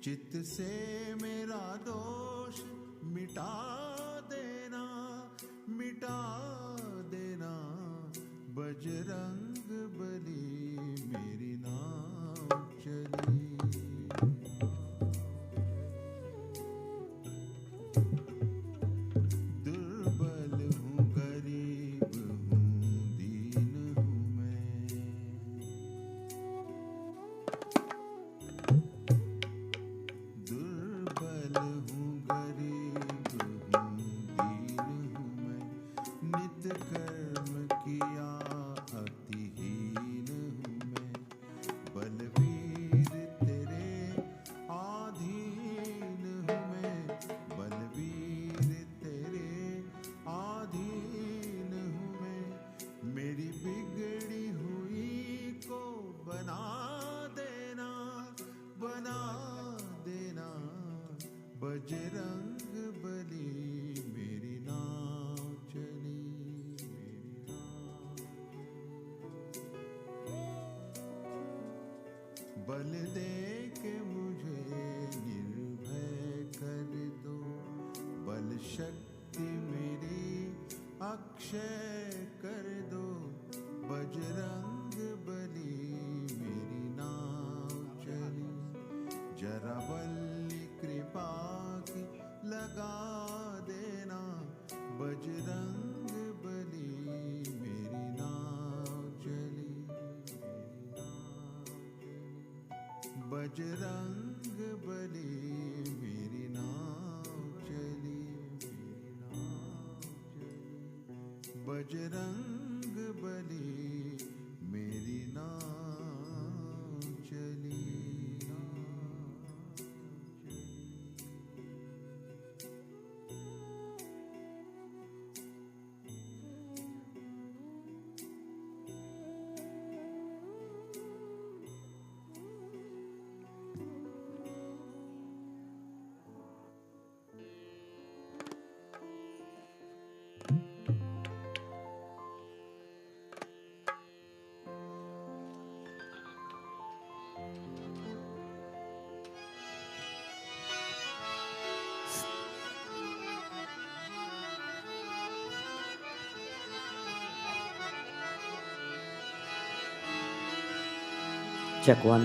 चित्त से मेरा दोष मिटा देना, मिटा देना। बजरंग बली मेरी नाव चली। दुर्बल हूँ, गरीब हूँ, दीन हूँ मैं। दुर्बल हूँ, गरीब हूँ, दीन हूँ मैं। नित कर्म किया अतिहीन हूँ मैं। बलवीर तेरे आधीन हूँ मैं। बलवीर तेरे आधीन हूँ मैं। मेरी बिगड़ी हुई को बना देना, बना देना। बजरंग बली मेरी नाव चली, मेरी नाव। बल दे के मुझे निर्भय कर दो। बल शक्ति मेरी अक्षय कर दो। बजरंग बली मेरी नाव चली। जरा बल्ली कृपा की लगा देना। बजरंग बली मेरी नाव चली, बजरंग बली मेरी नाव चली, बजरंग बली मेरी नाव चली। Check one.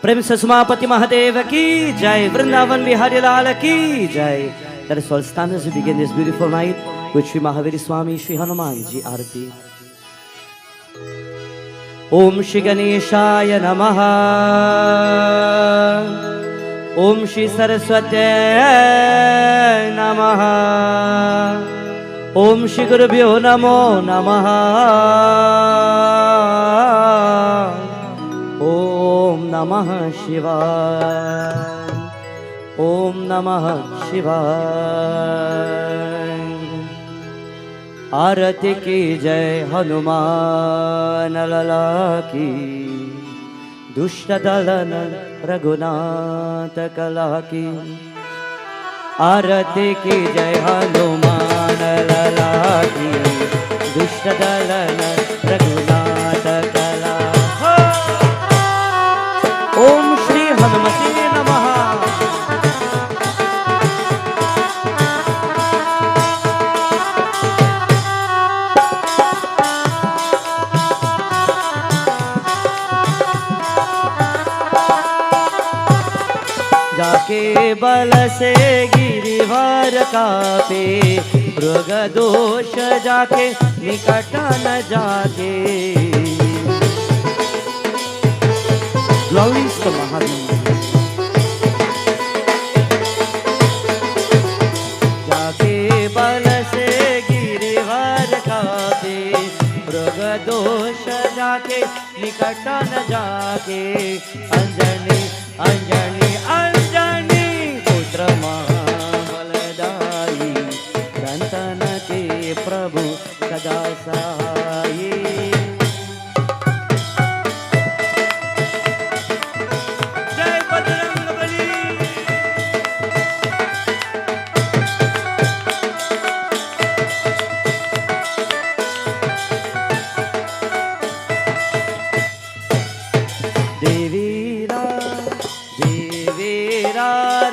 प्रेम से समापति महादेव की जय, वृंदावन बिहारी लाल की जय। That is all. Stand as we begin this beautiful night with Shri Mahavir Swami Shri Hanuman Ji Aarti. Om Shri Ganeshaya Namaha. Om Shri Saraswati Namaha. Om Shri Gurubhyo Namo Namaha. Om Namah Shivaya. Om Namah Shivaya. आरती की जय हनुमान लला की। दुष्ट दलन रघुनाथ कला की। आरती की जय हनुमान लला की। दुष्ट दलन रघुनाथ कला। ओम श्री हनुमते नमः। जाके बल से गिरिवर कापे। मृग दोष जाके निकट न जाके। Glorious to Mahavir. जाके बल से गिरिवर कापे। मृग दोष जाके निकट न जाके। अंजनी अंजनी अंजनी पुत्र बलदाई। संतन के प्रभु सदा सहाई।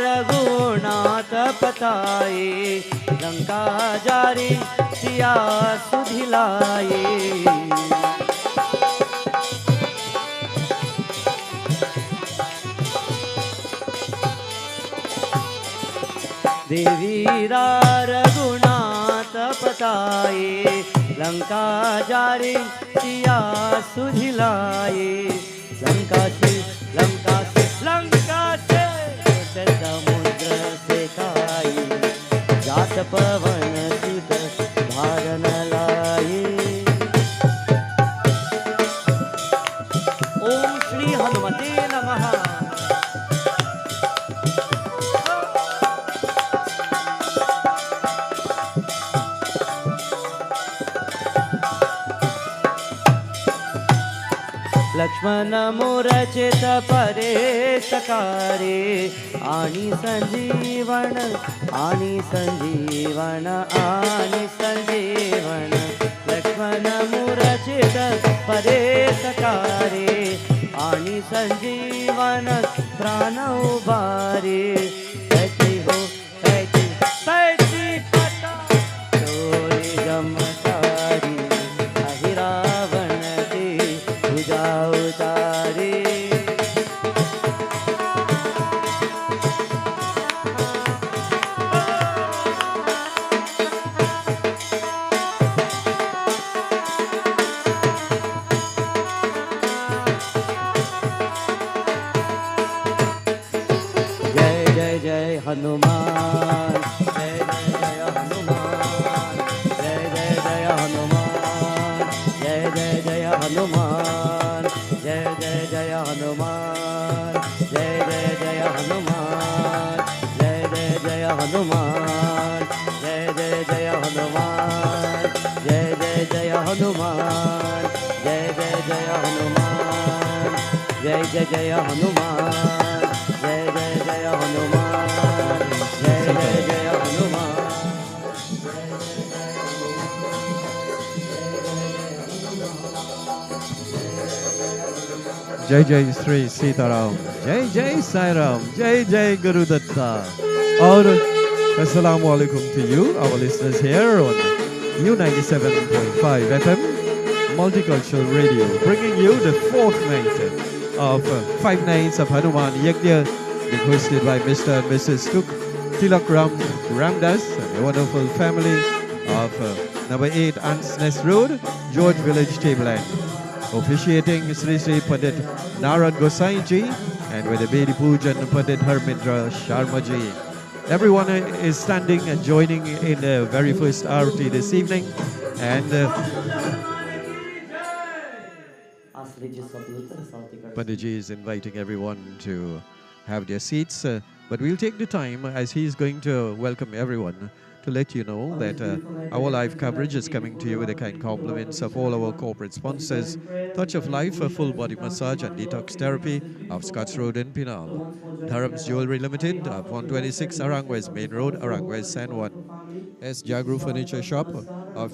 रघुनाथ पताए, लंका जारी सिया सुधिलाए। देवीरा रघुनाथ पताए, लंका जारी सिया सुधिलाए। लंका से समुद्र से खाई, जात पवन सुत भारन लाए। ओम श्री हनुमते नमः। लक्ष्मण मूरचित परे सकारे, आनी संजीवन आनी संजीवन आनी संजीवन। लक्ष्मण मूरचित परे सकारे, आनी संजीवन प्राण उबारे। कैसी हो कैसी पता चोरी जमकारी, अहि रावण की भुजा उतारे। जय जय जय हनुमान, जय जय जय हनुमान, जय जय जय हनुमान, जय जय जय हनुमान, जय जय जय हनुमान, जय जय जय हनुमान, जय जय जय हनुमान, जय जय जय हनुमान, जय जय जय हनुमान, जय जय जय हनुमान, जय जय जय हनुमान, जय जय जय हनुमान, जय जय जय हनुमान। जय जय श्री सीताराम, जय जय साई राम, जय जय Guru Datta. और Assalamu alaikum to you, our listeners here on U97.5 FM Multicultural Radio, bringing you the fourth night of 5 nights of Hanuman Yagna, being hosted by Mr. and Mrs. Tuk Tilak Ramdas and the wonderful family of number 8 Ants Nest Road, George Village, Tableland. Officiating Sri Sri Pandit Narad Gosine ji, and with the Bedi Pujan Pandit Harmendra Sharma ji. Everyone is standing and joining in the very first arati this evening, and Pandit ji is inviting everyone to have their seats, but we'll take the time as he's going to welcome everyone to let you know that our live coverage is coming to you with the kind compliments of all our corporate sponsors. Touch of Life, a full body massage and detox therapy of Scotts Road in Pinal. Dharam's Jewelry Limited of 126 Arangwes Main Road, Arangwes, San Juan. S. Jagru Furniture Shop of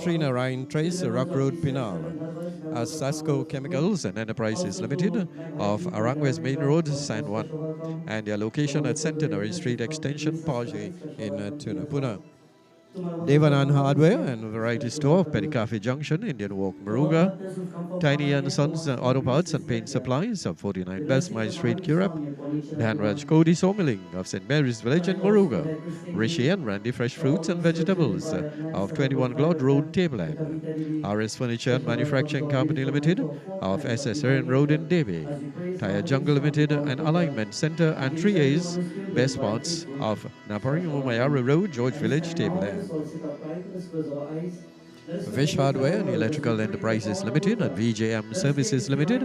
Sri Narayan Trace, Rock Road, Pinal. As Sasco Chemicals and Enterprises Limited of Arangwes Main Road, San Juan. And their location at Centenary Street Extension, Paji in Tunapuna. Devanan Hardware and Variety Store of Petty Junction, Indian Walk, Maruga. Tiny and Sons Auto Parts and Paint Supplies of 49 West Mile Street, Currap. Dhanraj Cody Sawmilling of St. Mary's Village in Maruga. Rishi and Randy Fresh Fruits and Vegetables of 21 Glod Road, Tableland. RS Furniture and Manufacturing Company Limited of SS Erin Road in Debe. Tire Jungle Limited and Alignment Center and 3A's Best Parts of Napari Umayara Road, George Village, Tableland. Vish Hardware and Electrical Enterprises Limited and VJM Services Limited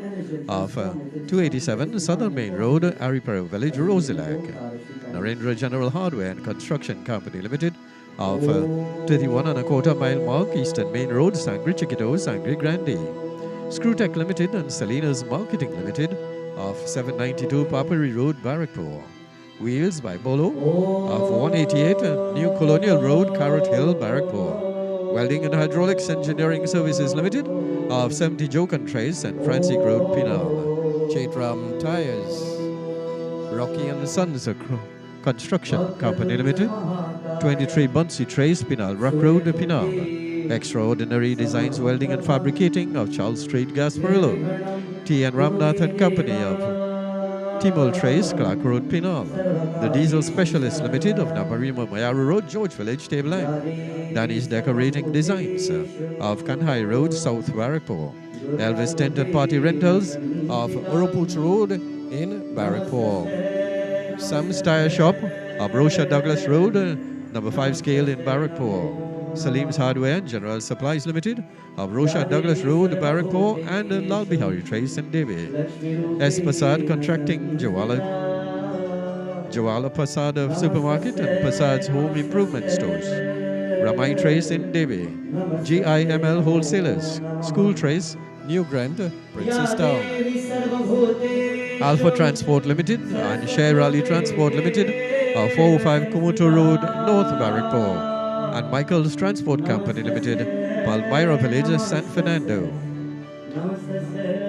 of 287 Southern Main Road, Ariparo Village, Rosilac. Narendra General Hardware and Construction Company Limited of 31 and a quarter mile mark, Eastern Main Road, Sangre Chiquito, Sangre Grande. Screwtech Limited and Salinas Marketing Limited of 792 Papari Road, Barrackpore. Wheels by Bolo of 188 New Colonial Road, Carrot Hill, Barrackpore. Welding and Hydraulics Engineering Services Limited of 70 Jokan Trace and Frantic Road, Pinal. Chaitram Tires. Rocky and Sons Construction Company Limited, 23 Bunsey Trace, Pinal Rock Road, Pinal. Extraordinary Designs Welding and Fabricating of Charles Street, Gasparillo. T. and Ramnath and Company of Timol Trace, Clark Road, Pinal. The Diesel Specialist Limited of Naparima, Mayaru Road, George Village, Tableland. Danny's Decorating Designs of Kanhai Road, South Barrackpore. Elvis Tent and Party Rentals of Urupuch Road in Barrackpore. Sam's Tire Shop of Rocha Douglas Road, number 5 Scale in Barrackpore. Salim's Hardware and General Supplies Limited of Rocha Douglas Road, Barrackpore, and Lal Bihari Trace in Devi. S. Prasad Contracting, Jawala Prasad of Supermarket and Prasad's Home Improvement Stores. Ramai Trace in Devi. GIML Wholesalers, School Trace, New Grant, Princess Town. Alpha Transport Limited and Share Rally Transport Limited of 405 Kumutu Road, North Barrackpore. And Michael's Transport Company Limited, Palmyra Village, San Fernando.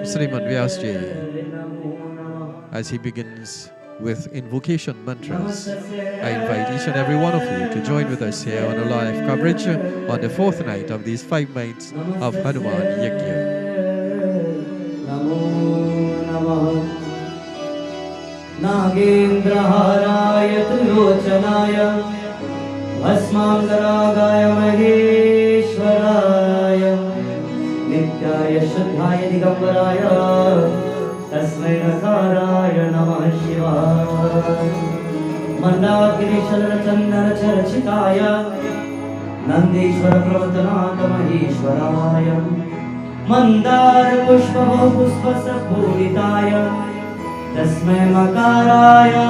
Sriman Vyasji, as he begins with invocation mantras, I invite each and every one of you to join with us here on a live coverage on the 4th night of these 5 nights of Hanuman Yagna. Nagendraharaya Triyochanaya Bhasmangaragaya Maheshwaraya Nityaya Shudhaya Digambaraya Tasmai Nakaraya Namah Shivaya Mandakini Chandra Chandra Charachitaya Nandishwara Pravatanath Maheshwaraya Mandar Pushpa Pushpa Sapuditaya Tasmai Makaraya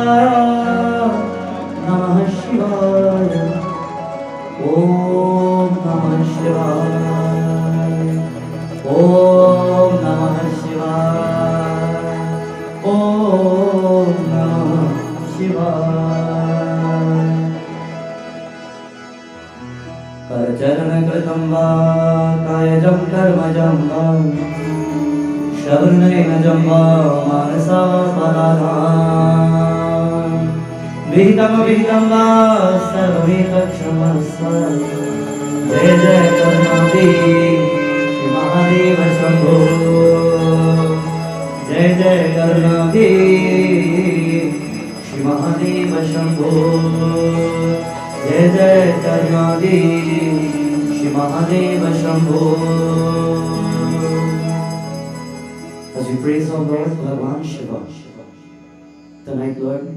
Namah Shivaya Om Namah Shivaya Om Namah Shivaya Om Namah Shivaya Karacharana Kritam va Kayajam Karmajam va Shravanayana Jamba Manasa Paradham Vihitam Vihitam Va Sarvita Kshamasa Jai Jai Karnadi Shri Mahadeva Shambho Jai Jai Karnadi Shri Mahadeva Shambho Jai Jai Karnadi Shri Mahadeva Shambho. As we praise our Lord Bhagavan Shiva tonight, Lord,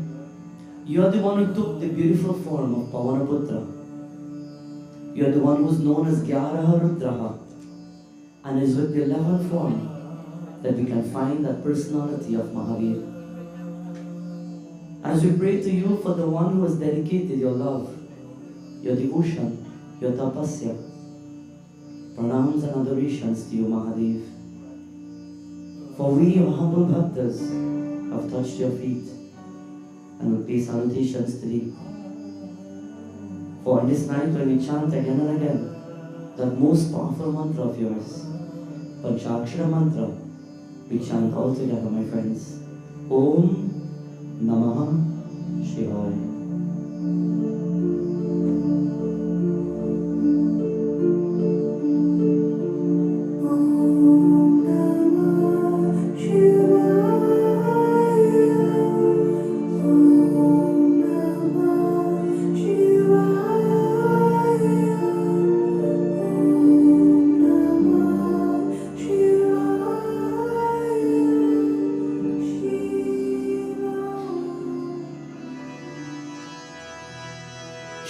you are the one who took the beautiful form of Pavanaputra. You are the one who is known as Gyaraha Rudraha, and is with the 11th form that we can find that personality of Mahavir. As we pray to you for the one who has dedicated your love, your devotion, your tapasya, pranams and adorations to you, Mahadev. For we, your humble bhaktas, have touched your feet and will pay salutations to thee. For on this night when we chant again and again that most powerful mantra of yours, Panchakshara mantra, we chant all together, my friends. Om Namah Shivaya.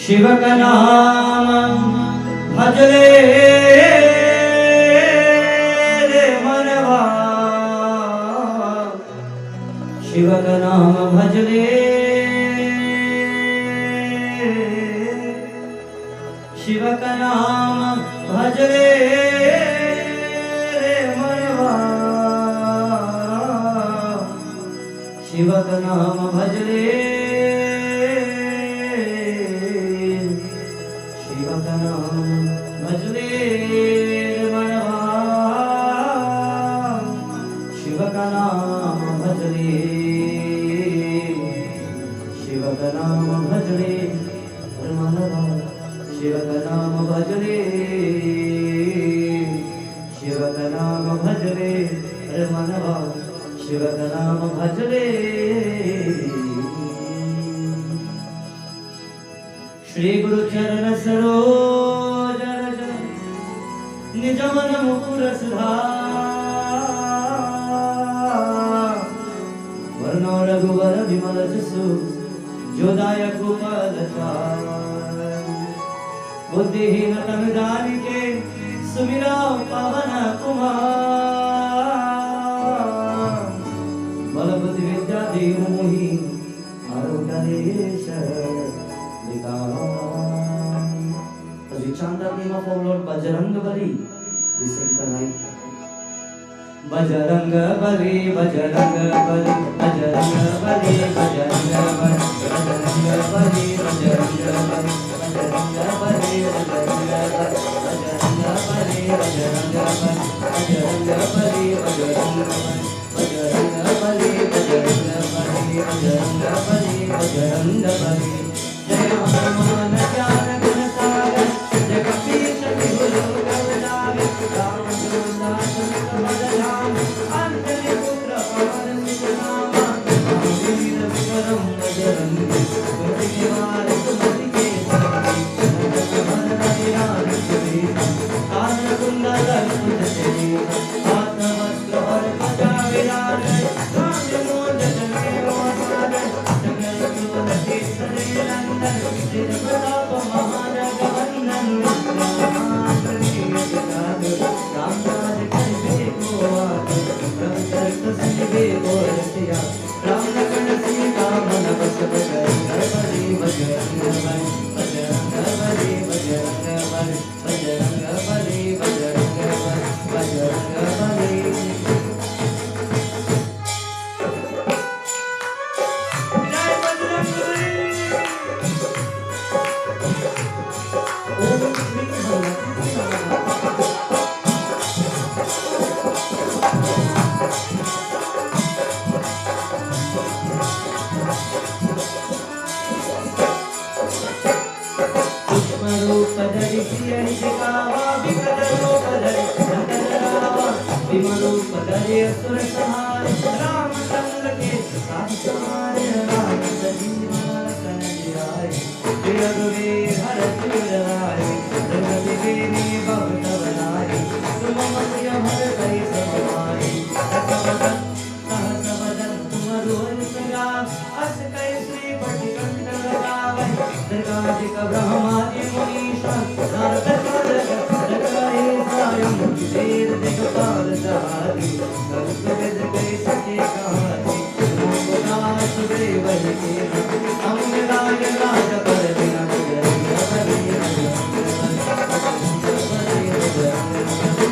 Shiv का नाम भजले रे मनवा, शिव का नाम भजले, शिव का नाम भजले रे मनवा, शिव का नाम भजले, भजले मनवा, शिव का नाम भजले, का नाम भजरे मानवा शिव का नाम भजरे शिव का नाम भजरे मानवा शिव का नाम भजरे श्री गुरु चरण सरोज रज निज मन मुकुर सुधार वर्णो रघुवर विमल जसु जो दायक गोपाल बुद्धिहीन तन जानिके सुमिरा पवन कुमार बल बुद्धि विद्या देव मोहि आरोग्य As we chant the name of our Lord Bajrangbali, we sing the night. Bajrangbali, Bajrangbali, Bajrangbali, Bajrangbali, Bajrangbali, Bajrangbali, Bajrangbali, Bajrangbali, Bajrangbali, Bajrangbali, Bajrangbali, जय हनुमान ज्ञान गुण सागर जय कपीश तिहु लोक उजागर रामचंद्र समद धाम अंजनी पुत्र पवन सुत नामा वीर विक्रम बजरंगी कुमति निवार सुमति के संगी मन हरिराज सुरेश कान कुंडल कुंडले हाथ वस्त्र और ध्वजा विराज कांधे मूंज जनेऊ सागर जंगल तुलसी सरे नंदन सिर प्रताप महाराज वंदन रामराज करबे को आतुर प्रभु चरित सुनबे को रसिया राम लखन सीता मन बस बजरंगबली बजरंगबली बजरंगबली बजरंगबली बजरंगबली बजरंगबली बजरंगबली असुर संहार रामचंद्र के साथ सवार राम सजीवन तन आए रघुवीर हर चुराए रघुपति देवी बहुत बनाए तुम मत भर कई समाए सहस वदन तुम रोज सगा अस कई श्री पटिकंठ लगावे दर्गाधिक ब्रह्मादि मुनीषा नारद वेद दिगपाल जारी संस्कृत कई सके कहानी मोहदास देव के अमराय राज पर बिना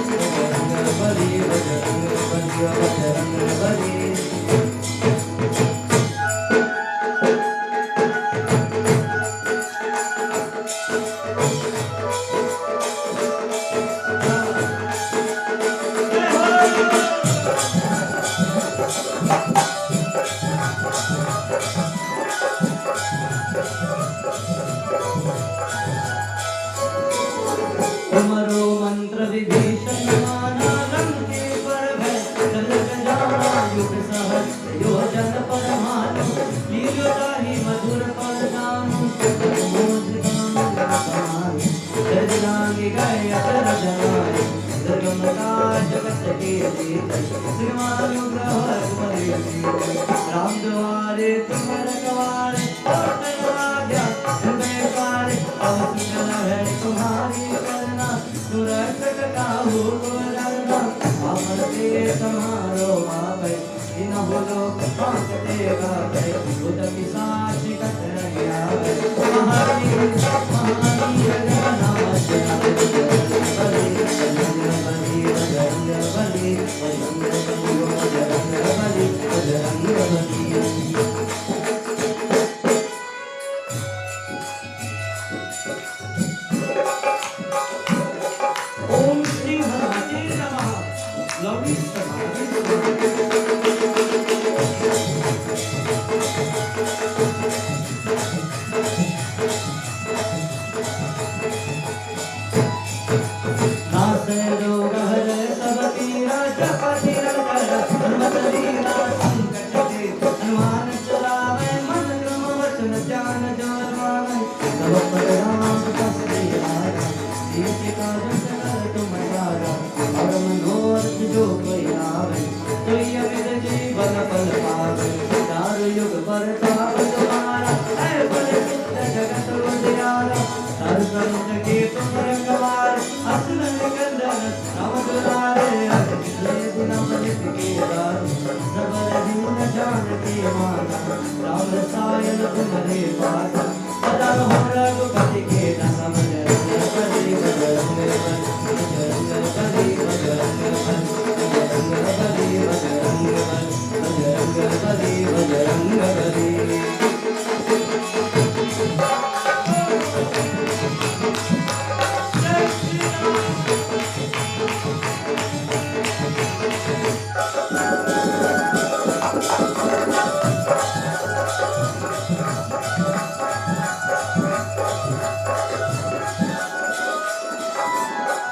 बजरंगबली बजरंगबली बजरंगबली तुमरो मंत्र विभीषण माना लंके पर भय चलत जाना युग सहज योजन पर मानो लीलो ताहि मधुर पद नाम मोद गान जगदांगी गए अतर जनाए दुर्गम काज जगत के जीत श्रीमानुग्रह तुम्हारे राम द्वारे तुम रखवारे और आज्ञा हृदय पारे अवसर है तुम्हारी करना सुरक्षक काहू को डरना अमर के तुम्हारो आवे इन बोलो कांकते गावे उद पिशाच कट नहीं आवे महावीर महावीर नाम बजरंगबली बजरंगबली बजरंगबली बजरंगबली बजरंगबली ओम श्री हनुमते नमः लवली समाधि प्रताप तुम्हारा है बड़े सुंदर जगत उजियारा हर संत के तुम रखवार असुर निकंदन राम दुलारे ले बिना मनित के दार सबल दीन जानकी माता राम रसायन तुम्हारे पास सदा हो रघुपति के न समझ बजरंग बली बजरंग बली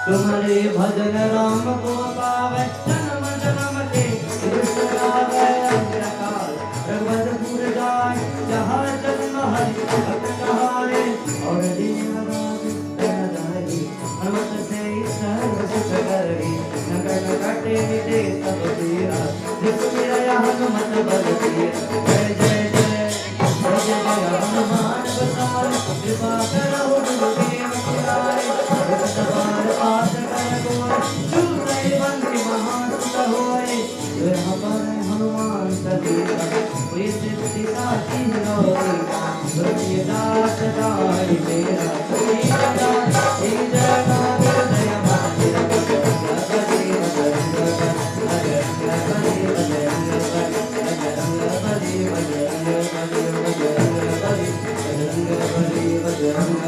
तुम्हारे भजन राम को पावे जन्म जन्म के विसरावे अंधकार रघुवरपुर जाय जहाँ जन्म हरि भक्त कहाए और दीन राज हनुमत से सर्व सुख करही संकट कटे मिटे सब पीरा जिसमें हनुमत बल तीर जय जय जय जय जय हनुमान बसाए कृपा करो गुरुदेव पुरारे सवार पास कर गोय चूतई बंदी महासुत होय यहाँ पर हनुमान सतीता कोई सिद्धि साची नौरी दुर्गे दास दाई तेरा एक जगह हृदय मंदिर बजरंग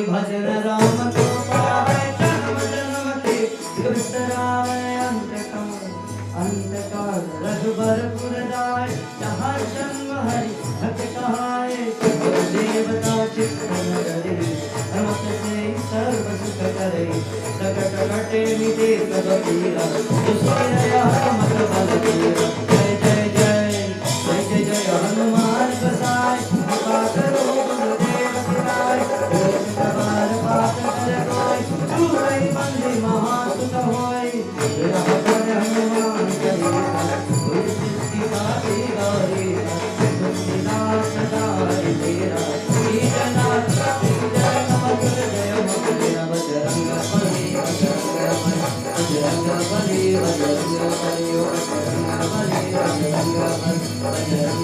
भजन राम को पावे जन्म जन्म के विसरावे अंतकाल रघुवरपुर जाय जहाँ जन्म हरि भक्त कहाए देवता चित्त नगरी हनुमत से सर्व सुख करे सकट कटे मिटे सब पीरा दुष्ट हनुमत बल तीरा जय जय जय जय जय जय हनुमान बसाए कृपा करो गुरुदेव पुरारे सवार पास कर गोय चूतई बंदी महासुत होय यहाँ पर हनुमान सतीता कोई सिद्धि साची गौरी तुलसीदास दाई तेरा कीजनाथ जय मंदिर बजरंग बली बजरंग बली बजरंग बली बजरंग बली बजरंग बली बजरंग बली बजरंग बली बजरंग बली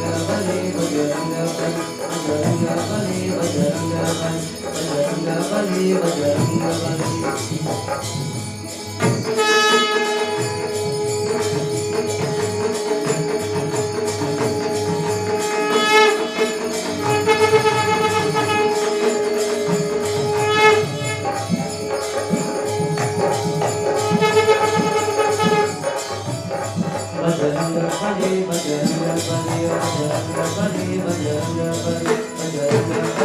बजरंग बली बजरंग बली बजरंग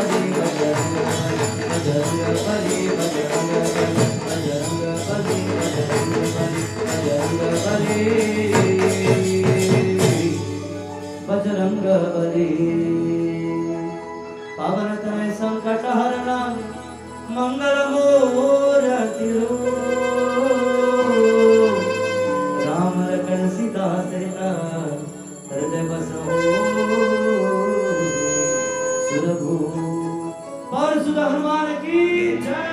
बली बजरंग बली बजरंग बली बजरंग बली बजरंग बली बजरंग बली बजरंग बली पावन तनय संकट हरणा मंगल मूर्ति राम लखन सीता सहिता हृदय बसो सुरभु और सुधा हनुमान की जय।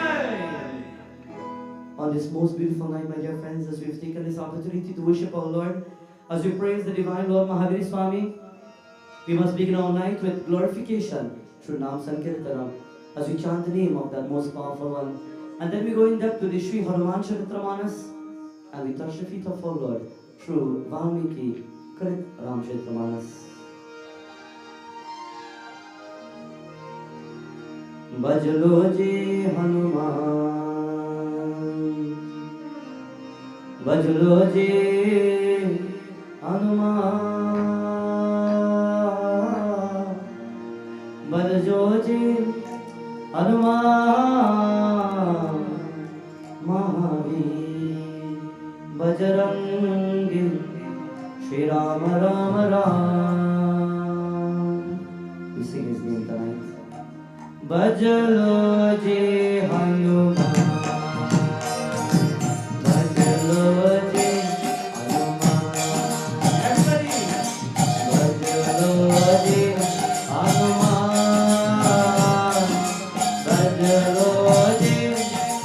On this most beautiful night, my dear friends, as we've taken this opportunity to worship our Lord, as we praise the divine Lord Mahavir Swami, we must begin our night with glorification through Nam Sankirtanam, as we chant the name of that most powerful one. And then we go in depth to the Sri Hanuman Charitramanas, and we touch the feet of our Lord through Valmiki Krit Ram Charitramanas. Bajlo ji Hanuman, Bajlo ji Hanuman, Joji Hanuman Mahavir Bajrangi Shri Ram Ram Ram. We sing his name tonight. बजलो ji Hanuman बजलो ji Hanuman बजलो ji Hanuman बजलो ji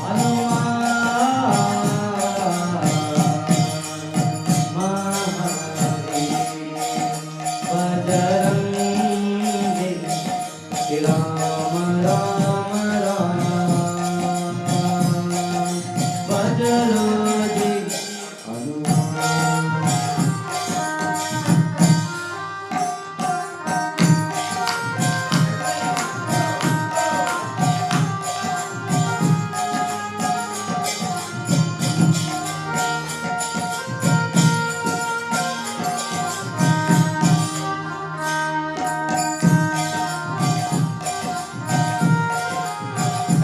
Hanuman Mahavir Bajrangi Shri Ram Ram Ram बजलो ji Hanuman.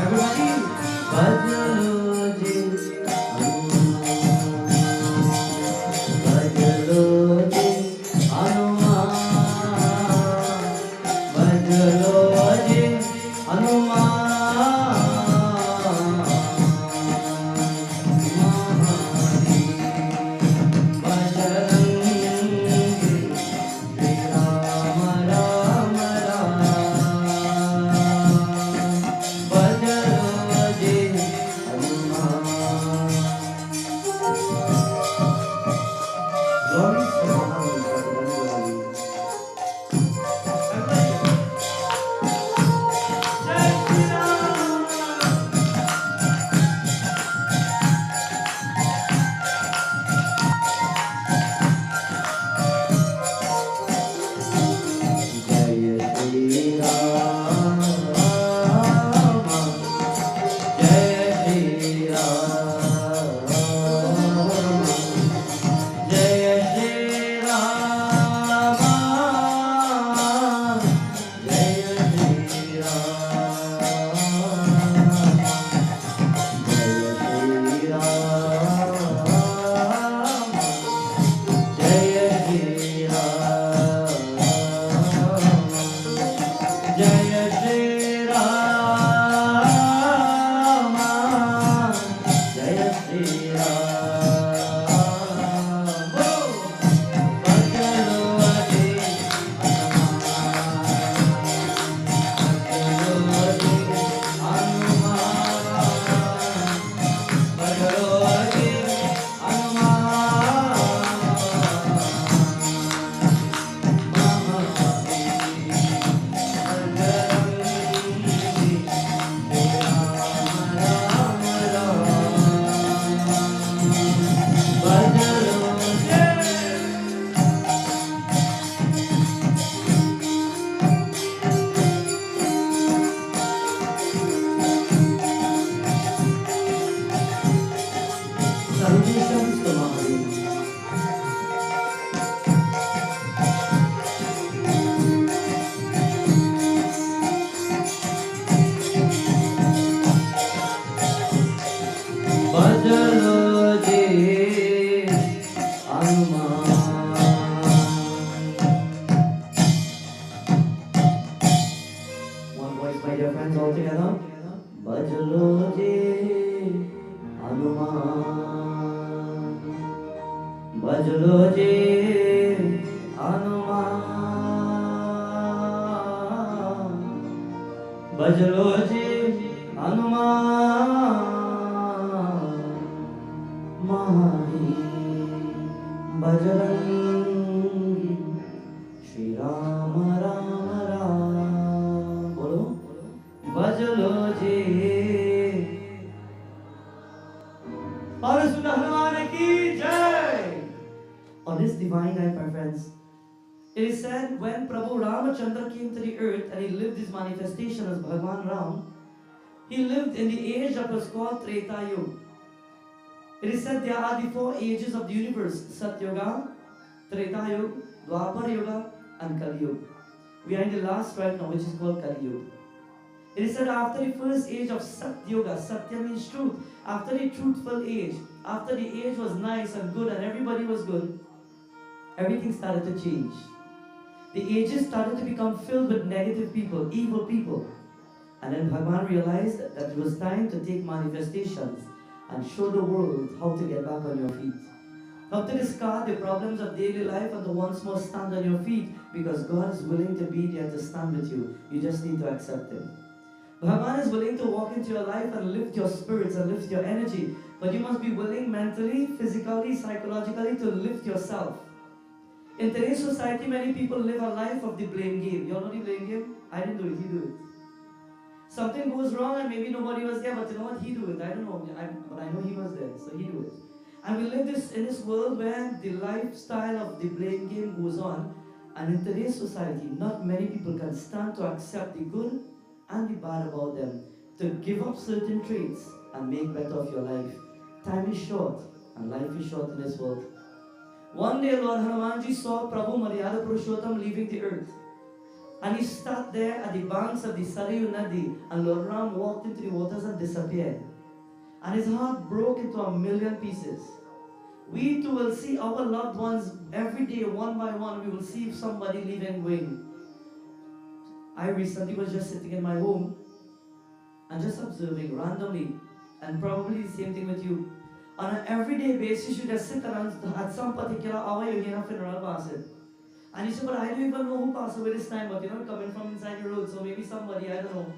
Everybody, bajalo ji Hanuman, bajalo ji Hanuman, bajalo ji Hanuman, Bajrangi Shri Ram Ram Ram. बजलो ji Hanuman. Glory to Hanuman, Bajrangi. Jai Shri Ram. जय श्री राम जय श्री राम जय श्री राम जय श्री राम जय श्री राम जय श्री राम जय श्री राम. बजलो जी हनुमान बजलो जी Salutations to Mahavir. बजलो ji Hanuman. One voice, my dear friends, all together. बजलो जी हनुमान बजलो जी हनुमान बजलो जी हनुमान महावीर बजरंगी श्री राम राम राम. बोलो बजलो जी. और सुन हनुमान की जय. On this divine night, my friends, it is said when Prabhu Ramachandra came to the earth and he lived his manifestation as Bhagwan Ram, he lived in the age that was called Treta Yuga. It is said there are the 4 ages of the universe: Sat Yuga, Treta Yuga, Dwapar Yuga, and Kali Yuga. We are in the last right now, which is called Kali Yuga. It is said after the first age of Satyuga, Satya means truth, after the truthful age, after the age was nice and good and everybody was good, everything started to change. The ages started to become filled with negative people, evil people. And then Bhagavan realized that it was time to take manifestations and show the world how to get back on your feet. How to discard the problems of daily life and to once more stand on your feet, because God is willing to be there to stand with you. You just need to accept Him. Bhagavan is willing to walk into your life and lift your spirits and lift your energy. But you must be willing mentally, physically, psychologically to lift yourself. In today's society, many people live a life of the blame game. You all know the blame game? I didn't do it, he do it. Something goes wrong and maybe nobody was there, but you know what? He do it. I don't know, but I know he was there, so he do it. And we live in this world where the lifestyle of the blame game goes on. And in today's society, not many people can stand to accept the good and the bad about them, to give up certain traits and make better of your life. Time is short and life is short in this world. One day Lord Hanumanji saw Prabhu Maryada Purushottam leaving the earth. And he sat there at the banks of the Sarayu Nadi, and Lord Ram walked into the waters and disappeared. And his heart broke into a million pieces. We too will see our loved ones every day, one by one. We will see somebody leaving going. I recently was just sitting in my home and just observing randomly, and probably the same thing with you. On an everyday basis, you just sit around at some particular hour, you hear a funeral passing. And you say, but I don't even know who passed away this time, but you know, coming from inside the road, so maybe somebody, I don't know.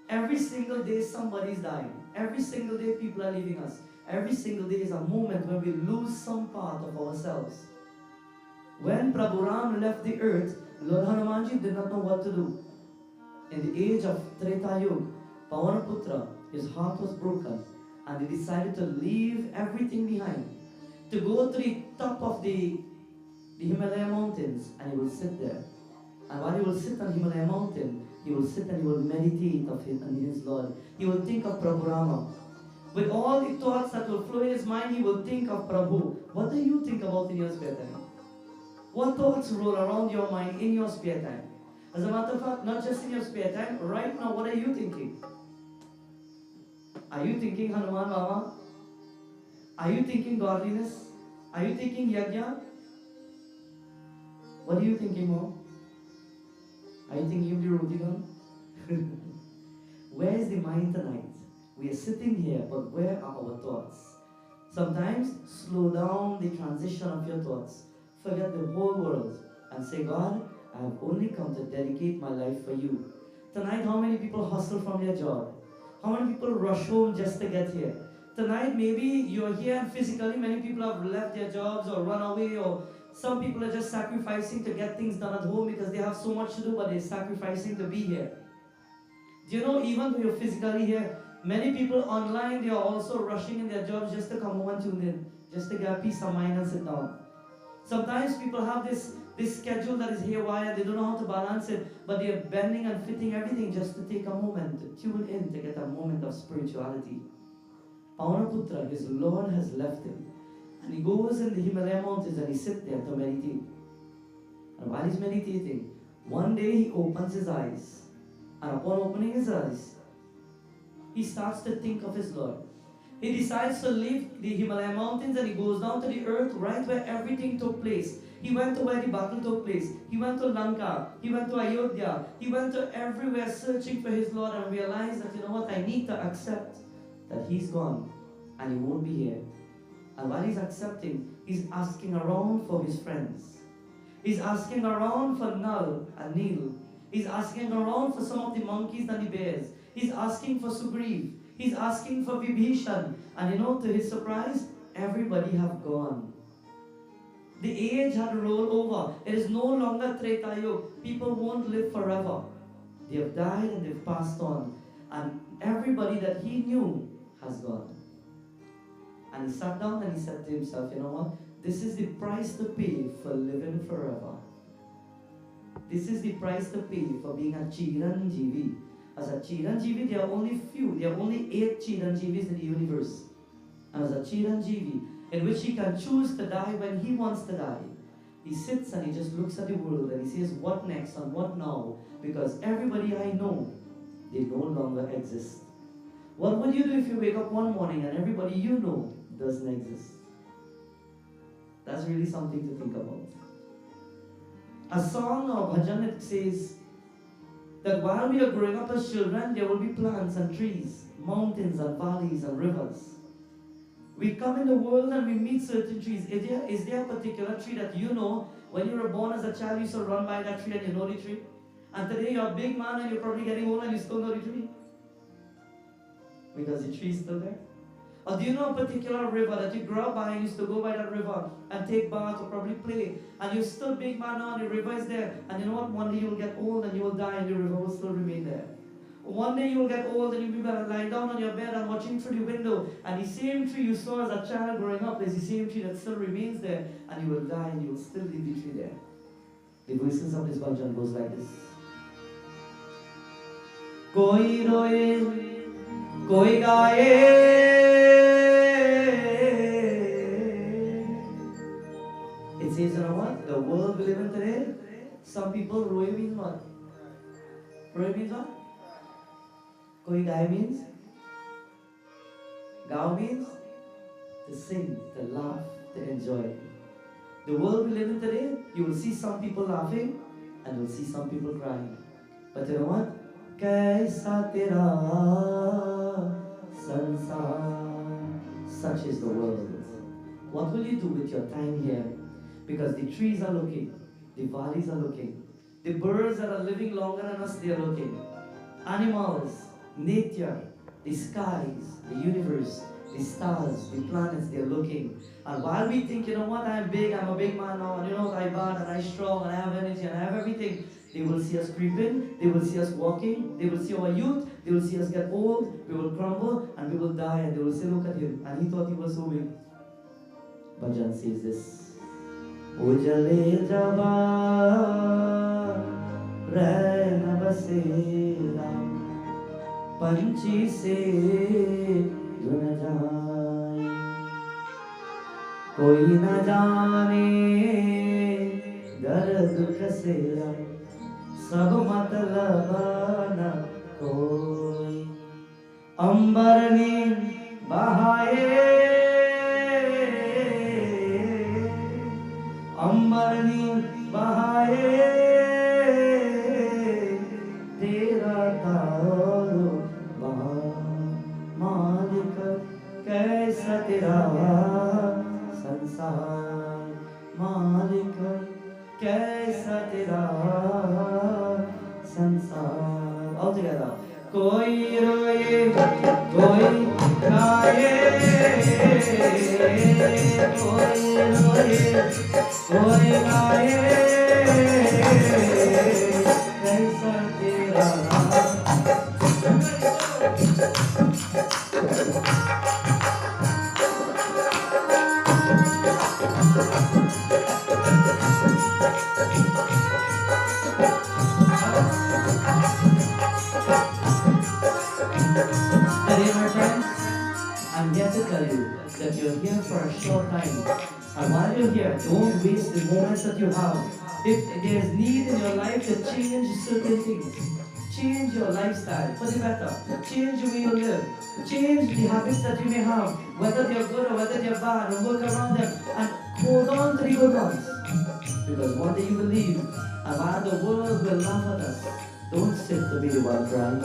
Every single day somebody's dying. Every single day people are leaving us. Every single day is a moment when we lose some part of ourselves. When Prabhu Ram left the earth, Lord Hanumanji did not know what to do. In the age of Treta Yuga, Pavanaputra, his heart was broken, and he decided to leave everything behind, to go to the top of the Himalaya mountains, and he will sit there. And while he will sit on Himalaya mountain, he will sit and he will meditate on his Lord. He will think of Prabhu Rama. With all the thoughts that will flow in his mind, he will think of Prabhu. What do you think about in your spare time? What thoughts roll around your mind in your spare time? As a matter of fact, not just in your spare time, right now, what are you thinking? Are you thinking Hanuman Baba? Are you thinking godliness? Are you thinking Yagna? What are you thinking, Mom? Are you thinking of the roti gun? Where is the mind tonight? We are sitting here, but where are our thoughts? Sometimes slow down the transition of your thoughts. Forget the whole world and say, God, I have only come to dedicate my life for you. Tonight, how many people hustle from their job? How many people rush home just to get here? Tonight, maybe you're here and physically many people have left their jobs or run away, or some people are just sacrificing to get things done at home because they have so much to do, but they're sacrificing to be here. Do you know, even though you're physically here, many people online, they are also rushing in their jobs just to come home and tune in, just to get peace of mind and sit down. Sometimes people have this schedule that is haywire, they don't know how to balance it, but they are bending and fitting everything just to take a moment, to tune in, to get a moment of spirituality. Pavanaputra, his Lord has left him. And he goes in the Himalaya mountains and he sits there to meditate. And while he's meditating, one day he opens his eyes. And upon opening his eyes, he starts to think of his Lord. He decides to leave the Himalaya mountains and he goes down to the earth right where everything took place. He went to where the battle took place. He went to Lanka. He went to Ayodhya. He went to everywhere searching for his Lord and realized that, you know what, I need to accept that he's gone and he won't be here. And while he's accepting, he's asking around for his friends. He's asking around for Nal and Neel. He's asking around for some of the monkeys and the bears. He's asking for Sugriv. He's asking for Vibhishan. And you know, to his surprise, everybody have gone. The age had rolled over. It is no longer Treta Yuga. People won't live forever. They have died and they've passed on. And everybody that he knew has gone. And he sat down and he said to himself, you know what? This is the price to pay for living forever. This is the price to pay for being a Chiranjeevi. As a Chiranjeevi, there are only few. There are only 8 Chiranjeevis in the universe. And as a Chiranjeevi, in which he can choose to die when he wants to die, He sits and he just looks at the world and he says, what next and what now? Because everybody I know, they no longer exist. What would you do if you wake up one morning and everybody you know doesn't exist? That's really something to think about. A song or bhajan, it says that while we are growing up as children, there will be plants and trees, mountains and valleys and rivers. We come in the world and we meet certain trees. Is there a particular tree that you know, when you were born as a child, you used to run by that tree and you know the tree? And today you're a big man and you're probably getting old and you still know the tree? Because the tree is still there. Or do you know a particular river that you grew up by and used to go by that river and take baths or probably play, and you're still big man now and the river is there, and you know what, one day you will get old and you will die and the river will still remain there. One day you will get old and you'll be lying down on your bed and watching through the window, and the same tree you saw as a child growing up is the same tree that still remains there, and you will die and you will still leave the tree there. The voices of this bhajan goes like this. Koi roye, koi gaye. It says, you know what? The world we live in today, some people, roye means what? Roye means what? Koi gaye means? Gao means? To sing, to laugh, to enjoy. The world we live in today, you will see some people laughing and you will see some people crying. But you know what? Kaisa tera sansar. Such is the world. What will you do with your time here? Because the trees are looking, the valleys are looking, the birds that are living longer than us, they are looking. Animals, nature, the skies, the universe, the stars, the planets, they are looking. And while we think, you know what, I'm big, I'm a big man now, and you know, I'm bad, and I'm strong, and I have energy, and I have everything, they will see us creeping, they will see us walking, they will see our youth, they will see us get old, we will crumble, and we will die, and they will say, look at him, and he thought he was so big. Bhajan says this. Ujale jaba rehna basera panchi se juna jaye koi na jaane dard kasera sab matlab na koi ambar ne bahaye अम्बरनी बहाए तेरा तारो मालिक कैसा तेरा संसार मालिक कैसा तेरा संसार. All together. कोई रोए कोई गाए कोई रोए कोई गाए कैसा तेरा. I'm here to tell you that you're here for a short time. And while you're here, don't waste the moments that you have. If there's need in your life to change certain things, change your lifestyle for the better. Change the way you live. Change the habits that you may have, whether they're good or whether they're bad, and work around them. And hold on to the good ones. Because one day you will leave, and while the world will laugh at us, don't sit to be the one crying.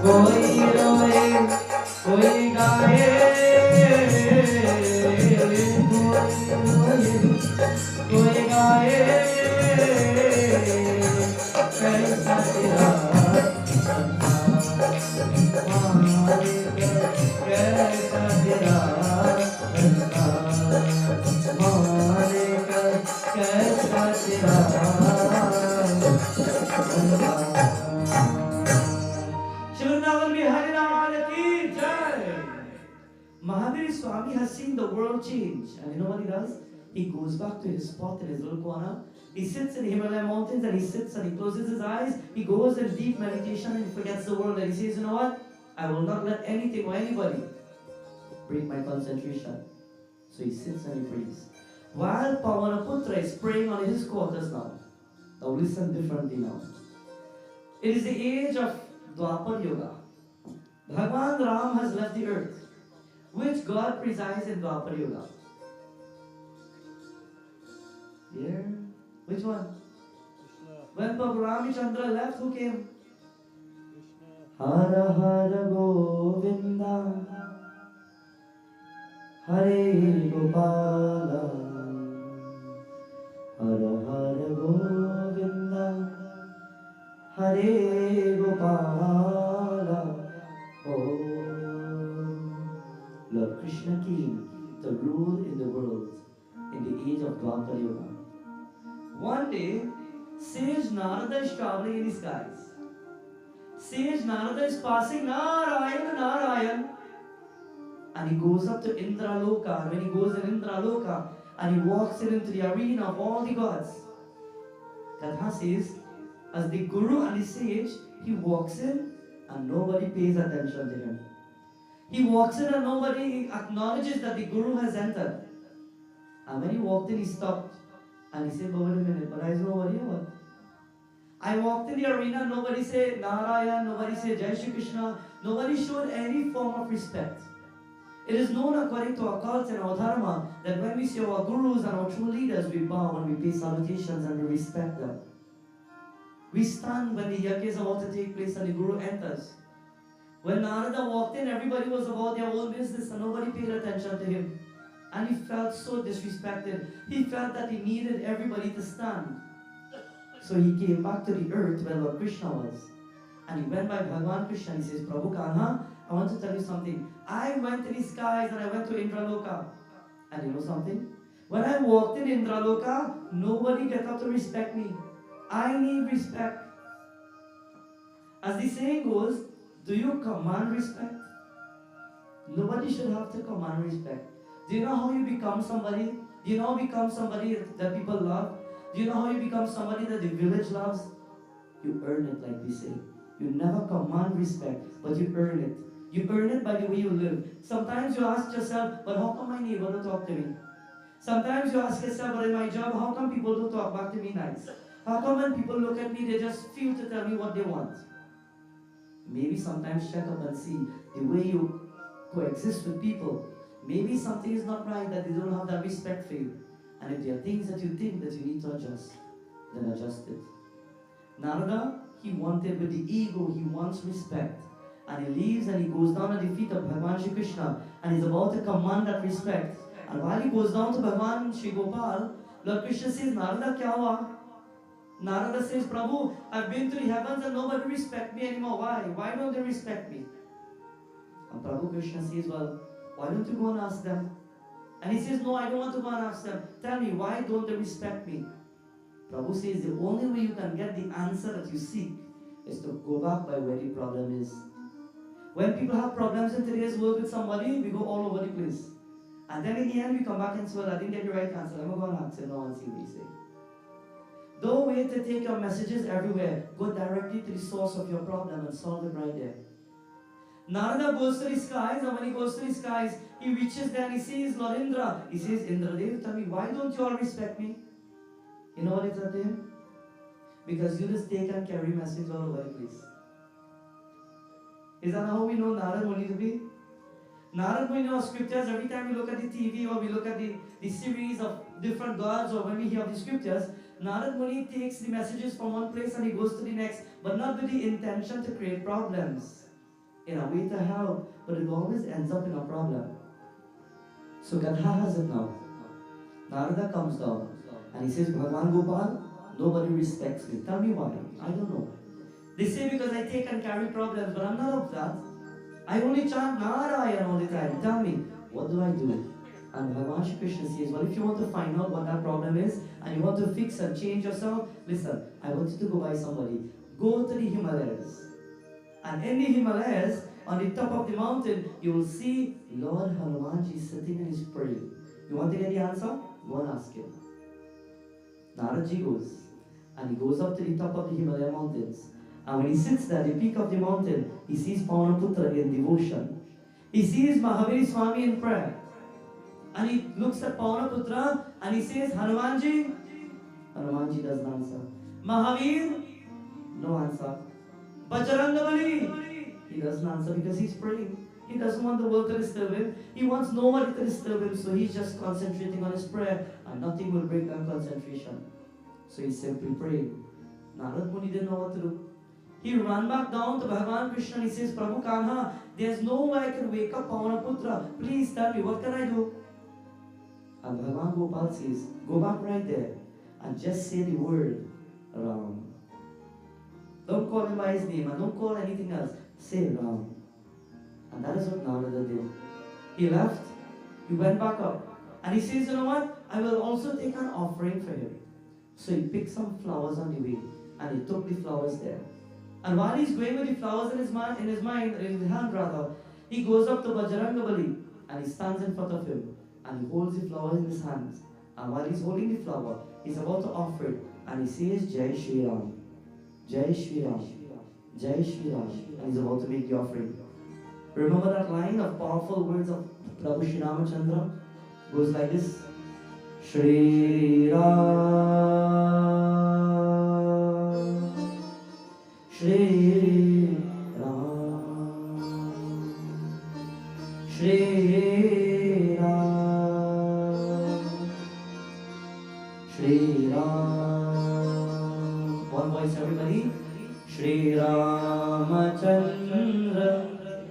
कोई रोए कोई गाए कोई गाए कैसा तेरा कैसा तेरा कैसा तेरा. Mahavir Swami has seen the world change, and you know what he does? He goes back to his spot in his little corner. He sits in the Himalaya mountains and he sits and he closes his eyes. He goes in deep meditation and he forgets the world and he says, you know what? I will not let anything or anybody break my concentration. So he sits and he prays. While Pavanaputra is praying on his quarters now. Now listen differently now. It is the age of Dwapar Yuga. Bhagwan Ram has left the earth. Which God presides in Dwapar Yuga? Here? Which one? When Prabhu Ramachandra left, who came? Hara Hara Govinda Hare Gopala Hara Hara Govinda Hare Gopala. Oh, Lord Krishna came to rule in the world in the age of Dwapar Yuga. One day, sage Narada is traveling in the skies. Sage Narada is passing Narayan, Narayan, and he goes up to Indraloka. And when he goes in Indraloka and he walks into the arena of all the gods, Katha says, as the guru and the sage, he walks in and nobody pays attention to him. He walks in and nobody acknowledges that the guru has entered. And when he walked in, he stopped and he said, but wait a minute, but I know nobody or what? I walked in the arena, nobody said Narayan, nobody said Jai Shri Krishna, nobody showed any form of respect. It is known according to our culture and our dharma that when we see our gurus and our true leaders, we bow and we pay salutations and we respect them. We stand when the yagna is about to take place and the guru enters. When Narada walked in, everybody was about their own business and nobody paid attention to him. And he felt so disrespected. He felt that he needed everybody to stand. So he came back to the earth where Lord Krishna was. And he went by Bhagavan Krishna and he says, Prabhu Kanha, I want to tell you something. I went to the skies and I went to Indraloka. And you know something? When I walked in Indraloka, nobody get up to respect me. I need respect. As the saying goes, do you command respect? Nobody should have to command respect. Do you know how you become somebody? Do you know how you become somebody that people love? Do you know how you become somebody that the village loves? You earn it, like we say. You never command respect, but you earn it. You earn it by the way you live. Sometimes you ask yourself, but how come my neighbor don't talk to me? Sometimes you ask yourself, but in my job, how come people don't talk back to me nice? How come when people look at me, they just feel to tell me what they want? Maybe sometimes check up and see the way you coexist with people. Maybe something is not right, that they don't have that respect for you. And if there are things that you think that you need to adjust, then adjust it. Narada, he wanted with the ego, he wants respect. And he leaves and he goes down at the feet of Bhagavan Shri Krishna and he's about to command that respect. And while he goes down to Bhagavan Shri Gopal, Lord Krishna says, Narada, kya hua? Narada says, Prabhu, I've been to the heavens and nobody respects me anymore. Why? Why don't they respect me? And Prabhu Krishna says, well, why don't you go and ask them? And he says, no, I don't want to go and ask them. Tell me, why don't they respect me? Prabhu says, the only way you can get the answer that you seek is to go back by where the problem is. When people have problems in today's world with somebody, we go all over the place. And then in the end, we come back and say, well, I didn't get the right answer. I'm going to go and ask him now and see what he says. Don't wait to take your messages everywhere. Go directly to the source of your problem and solve it right there. Narada goes to the skies, and when he goes to the skies, he reaches there and he sees Lord Indra. He says, Indradev, tell me, why don't you all respect me? You know what he said to him? Because you just take and carry message all over the place. Is that how we know Narad Muni to be? Narad Muni knows scriptures. Every time we look at the TV or we look at the series of different gods, or when we hear the scriptures, Narad Muni takes the messages from one place and he goes to the next, but not with the intention to create problems. In a way to help, but it always ends up in a problem. So Gadha has it now. Narada comes down and he says, Bhagavan Gopal, nobody respects me. Tell me why. I don't know. They say because I take and carry problems, but I'm not of that. I only chant Narayan all the time. Tell me, what do I do? And Bhagavan Shri Krishna says, well, if you want to find out what that problem is, and you want to fix and change yourself, listen, I want you to go by somebody. Go to the Himalayas. And in the Himalayas, on the top of the mountain, you will see Lord Hanumanji sitting and he's praying. You want to get the answer? Go and ask him. Naradji goes. And he goes up to the top of the Himalaya mountains. And when he sits there at the peak of the mountain, he sees Pavanaputra in devotion. He sees Mahaviri Swami in prayer. And he looks at Pavanaputra and he says, Hanumanji. Hanumanji doesn't answer. Mahavir, no answer. Bajrangabali, he doesn't answer because he's praying. He doesn't want the world to disturb him. He wants nobody to disturb him, so he's just concentrating on his prayer and nothing will break that concentration. So he's simply praying. Narad Muni didn't know what to do. He ran back down to Bhagavan Krishna and he says, Prabhu Kanha, there's no way I can wake up Pavanaputra. Please tell me, what can I do? And Bhagavan Gopal says, go back right there and just say the word Ram. Don't call him by his name and don't call anything else. Say Ram. And that is what Narada did. He left, he went back up. And he says, you know what? I will also take an offering for him. So he picked some flowers on the way and he took the flowers there. And while he's going with the flowers in his hand rather, he goes up to Bajrangabali and he stands in front of him and he holds the flower in his hands. And while he's holding the flower, he's about to offer it and he says, Jai Shri Ram, Jai Shri Ram, Jai Shri Ram. And he's about to make the offering. Remember that line of powerful words of Prabhu Shri Ramachandra? Goes like this. Shri Ram, Shri Ram, Shri Ram, Shri Ram. One voice everybody. Shri Ramachandra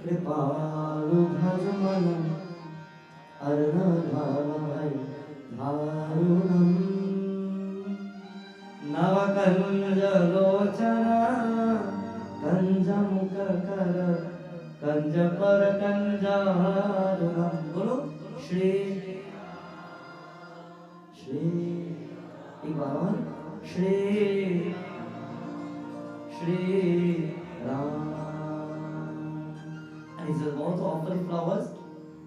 Kripalu Bhajmana Arnabhai Dharunam Navakanja Lochana Kanja Mukakara Kanja Parakanja Harunam. Bolo Shri Ikbaran Shri Ram. And he's about to offer the flowers.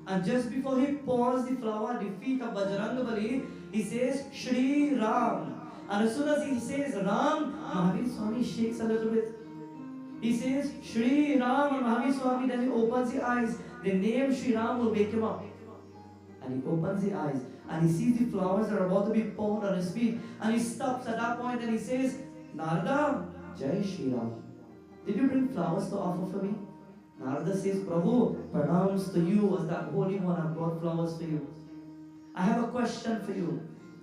And just before he pours the flower at the feet of Bajrangabali, he says, Shri Ram. And as soon as he says Ram, Mahavir Swami shakes a little bit. He says, Shri Ram, and Mahavir Swami, then he opens the eyes. The name Shri Ram will wake him up. And he opens the eyes. And he sees the flowers that are about to be poured on his feet. And he stops at that point and he says, Narada, Jai Shri Ram. Did you bring flowers to offer for me? Narada says, Prabhu, pranams to you as that Holy One, I've brought flowers for you. I have a question for you.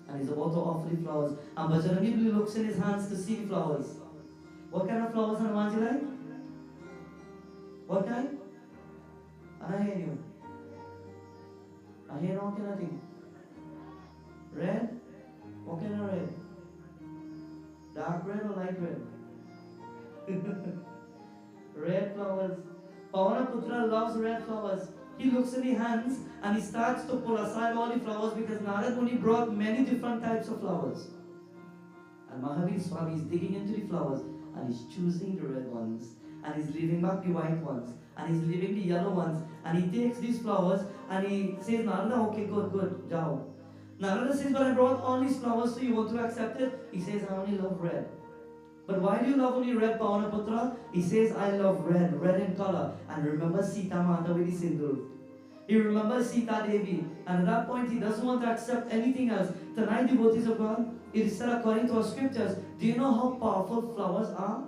And he's about to offer the flowers. And Bajrangabali looks in his hands to see the flowers. What kind of flowers Hanumanji like? What kind? I hear you. I hear no kind of thing. Red? What kind of red? Dark red or light red? Red flowers. Pavanaputra loves red flowers. He looks in the hands and he starts to pull aside all the flowers because Narad Muni brought many different types of flowers. And Mahavir Swami is digging into the flowers and he's choosing the red ones and he's leaving back the white ones and he's leaving the yellow ones and he takes these flowers and he says, Narada, okay, good, jao. Narada says, but I brought all these flowers, so you want to accept it? He says, I only love red. But why do you love only red, Pavanaputra? He says, I love red in color. And remember Sita Mata with the sindur. He remembers Sita Devi. And at that point, he doesn't want to accept anything else. Tonight, devotees of God, it is said according to our scriptures, do you know how powerful flowers are?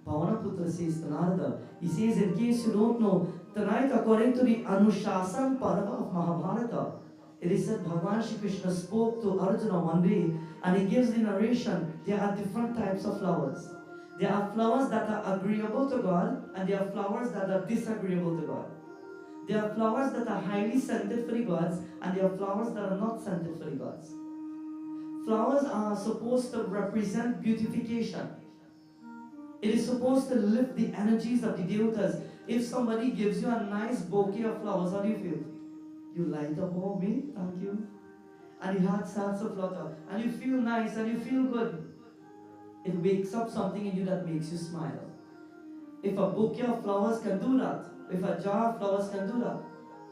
Pavanaputra says to Narada, he says, in case you don't know, tonight, according to the Anushasan Parva of Mahabharata, it is said Bhagavan Shri Krishna spoke to Arjuna one day and he gives the narration. There are different types of flowers. There are flowers that are agreeable to God and there are flowers that are disagreeable to God. There are flowers that are highly scented for the gods and there are flowers that are not scented for the gods. Flowers are supposed to represent beautification. It is supposed to lift the energies of the devatas. If somebody gives you a nice bouquet of flowers, how do you feel? You light up, oh me, thank you. And your heart starts to flutter. And you feel nice and you feel good. It wakes up something in you that makes you smile. If a bouquet of flowers can do that, if a jar of flowers can do that,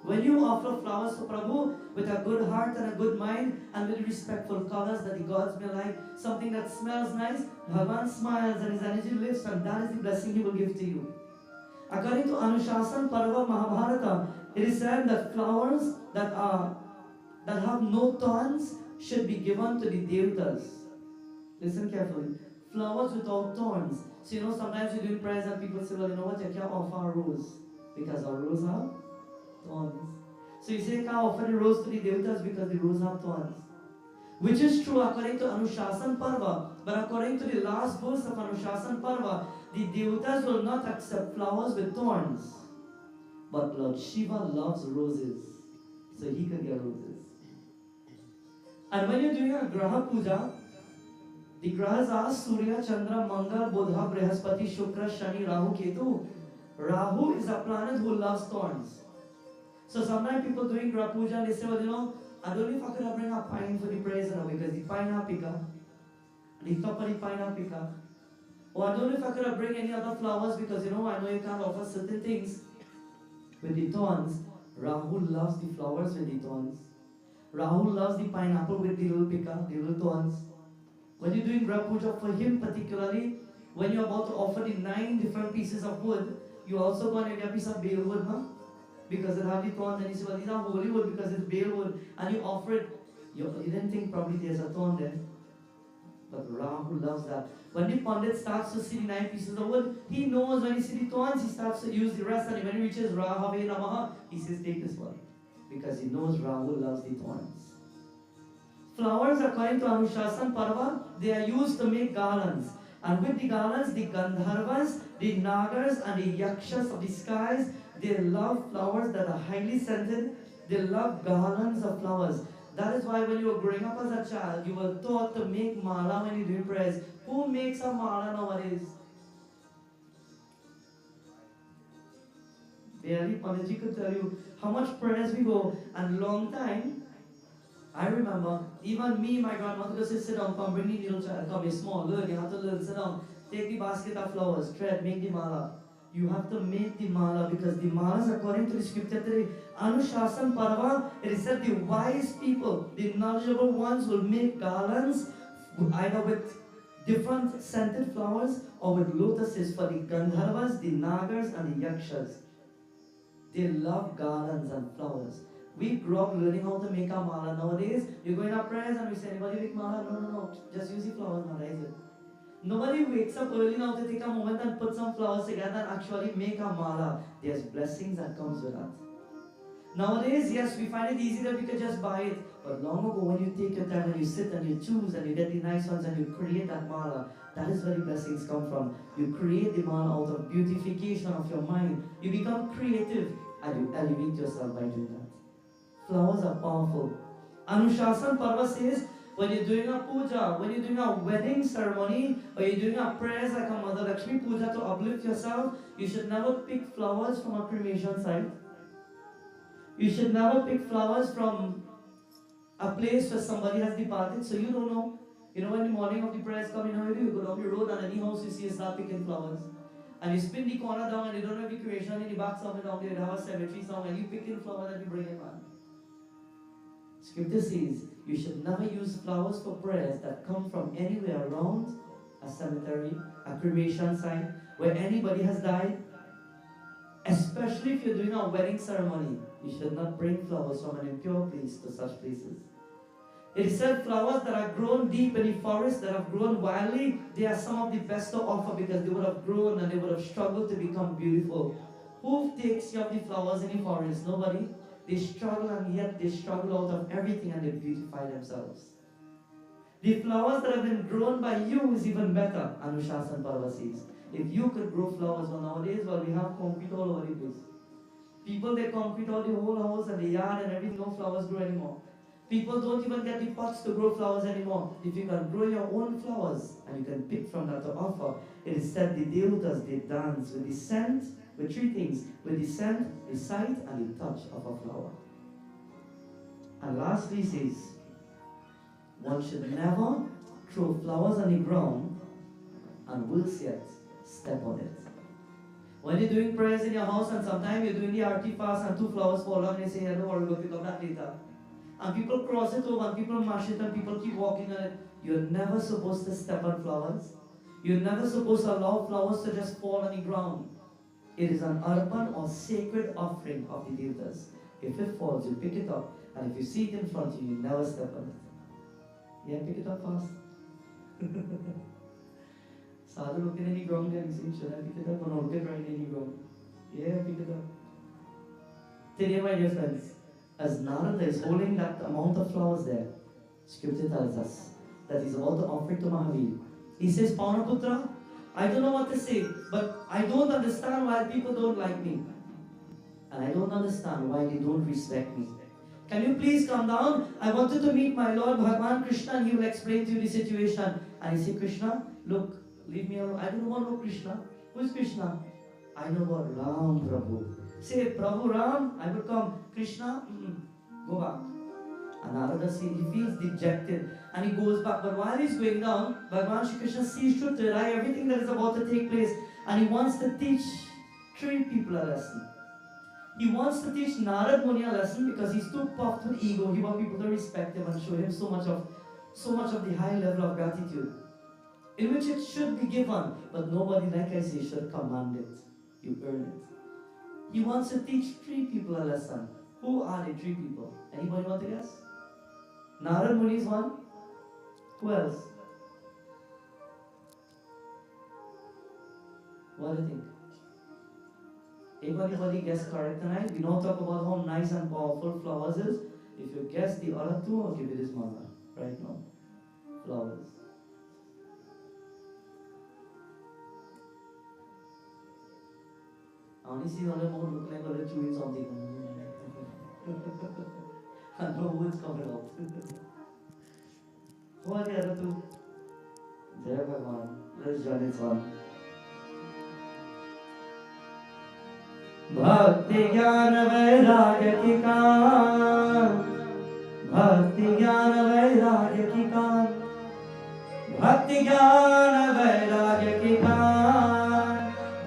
When you offer flowers to Prabhu with a good heart and a good mind and with respectful colors that the gods may like, something that smells nice, Bhagavan smiles and his energy lifts, and that is the blessing he will give to you. According to Anushasan Parva Mahabharata, it is said that flowers that have no thorns should be given to the devatas. Listen carefully. Flowers without thorns. So you know, sometimes you're doing prayers and people say, well, you know what, you can't offer a rose because a rose have thorns. So you say you can't offer the rose to the devatas because the rose have thorns. Which is true according to Anushasan Parva. But according to the last verse of Anushasan Parva, the devatas will not accept flowers with thorns. But Lord Shiva loves roses. So he can get roses. And when you're doing a Graha Puja, the grahas are Surya, Chandra, Mangal, Bodha, Brihaspati, Shukra, Shani, Rahu, Ketu. Rahu is a planet who loves thorns. So sometimes people doing Graha Puja, they say, well, you know, I don't know if I could bring a pine for the praise now because the pine apika, the top of the pine apika. Or I don't know if I could bring any other flowers because, you know, I know you can't offer certain things with the thorns. Rahu loves the flowers with the thorns. Rahu loves the pineapple with the little pika, the little thorns. When you're doing Graha Puja for him particularly, when you're about to offer the 9 different pieces of wood, you also go and get a piece of bale wood, huh? Because it have the thorns, and you say, well, these are holy wood because it's bale wood, and you offer it. You didn't think probably there's a thorn there. But Rahu loves that. When the Pandit starts to see the 9 pieces of wood, he knows when he sees the thorns, he starts to use the rest, and when he reaches Rahave Namaha, he says, take this one. Because he knows Rahu loves the thorns. Flowers, according to Anushasan Parva, they are used to make garlands. And with the garlands, the Gandharvas, the Nagas, and the Yakshas of the skies, they love flowers that are highly scented. They love garlands of flowers. That is why when you were growing up as a child, you were taught to make mala when you do prayers. Who makes a mala nowadays? Barely Panditji could tell you how much prayers we go. And long time, I remember, even me, my grandmother would say, sit down, come bring the little child, come, you're small, learn, you have to learn, sit down, take the basket of flowers, thread, make the mala. You have to make the mala because the malas, according to the scripture today, Anushasan Parva, it is said the wise people, the knowledgeable ones will make garlands either with different scented flowers or with lotuses for the Gandharvas, the Nagas, and the Yakshas. They love garlands and flowers. We grew up learning how to make a mala. Nowadays, you go in our prayers and we say, anybody make mala? No. Just use the flowers, mala, is it? Nobody wakes up early now to take a moment and put some flowers together and actually make a mala. There's blessings that comes with that. Nowadays, yes, we find it easy that we can just buy it. But long ago, when you take your time and you sit and you choose and you get the nice ones and you create that mala, that is where the blessings come from. You create the mala out of beautification of your mind. You become creative and you elevate yourself by doing that. Flowers are powerful. Anushasan Parva says, when you're doing a puja, when you're doing a wedding ceremony, or you're doing a prayers like a Mother Lakshmi puja to uplift yourself, you should never pick flowers from a cremation site. You should never pick flowers from a place where somebody has departed, so you don't know. You know, when the morning of the prayers come, you know, you go down the road and any house you see, you start picking flowers. And you spin the corner down and you don't have the cremation in the back somewhere down there, you have a cemetery somewhere, and you pick in flowers and you bring it back. Scripture says you should never use flowers for prayers that come from anywhere around a cemetery, a cremation site, where anybody has died. Especially if you're doing a wedding ceremony, you should not bring flowers from an impure place to such places. It is said flowers that are grown deep in the forest, that have grown wildly, they are some of the best to offer because they would have grown and they would have struggled to become beautiful. Who takes care of the flowers in the forest? Nobody. They struggle and yet they struggle out of everything and they beautify themselves. The flowers that have been grown by you is even better, Anushasan Parva says. If you could grow flowers, well nowadays, well we have concrete all over the place. People, they concrete all the whole house and the yard and everything, no flowers grow anymore. People don't even get the pots to grow flowers anymore. If you can grow your own flowers and you can pick from that to offer, it is said the devatas, they dance with the scent, with 3 things, with the scent, the sight, and the touch of a flower. And lastly says, one should never throw flowers on the ground and worse yet, step on it. When you're doing prayers in your house and sometimes you're doing the arti fast and 2 flowers fall down and you say, hello, or go pick up that later. And people cross it over and people mash it and people keep walking on it. You're never supposed to step on flowers. You're never supposed to allow flowers to just fall on the ground. It is an arpan or sacred offering of the devtas. If it falls, you pick it up. And if you see it in front of you, you never step on it. Yeah, pick it up fast. Sadhu looking at the ground and saying, should I pick it up? Or not look at right in the ground? Yeah, pick it up. Today, my dear friends, as Narada is holding that amount of flowers there, Scripture tells us that he's about to offer it to Mahavir. He says, Paunaputra, I don't know what to say, but I don't understand why people don't like me. And I don't understand why they don't respect me. Can you please come down? I wanted to meet my Lord Bhagavan Krishna and he will explain to you the situation. And he said, Krishna, look, leave me alone. I don't want to know Krishna. Who is Krishna? I know about Ram Prabhu. Say, Prabhu Ram, I will come. Krishna, go back. And Narada says, he feels dejected and he goes back. But while he's going down, Bhagavan Shri Krishna sees through everything that is about to take place. And he wants to teach 3 people a lesson. He wants to teach Narad Muni a lesson because he's too puffed with ego. He wants people to respect him and show him so much of the high level of gratitude, in which it should be given, but nobody, like I say, should command it. You earn it. He wants to teach 3 people a lesson. Who are the 3 people? Anybody want to guess? Narad Muni is one. Who else? What do you think? If anybody guess correct tonight, we don't talk about how nice and powerful flowers is. If you guess the other 2, I'll give you this mantra right now. Flowers. I only see one more look like they're chewing something. And no words coming out. Who are the other 2? Jai Bhagavan. Let's join this one. भक्ति ज्ञान वैराग्य की कान, भक्ति ज्ञान वैराग्य की कान, भक्ति ज्ञान वैराग्य की कान,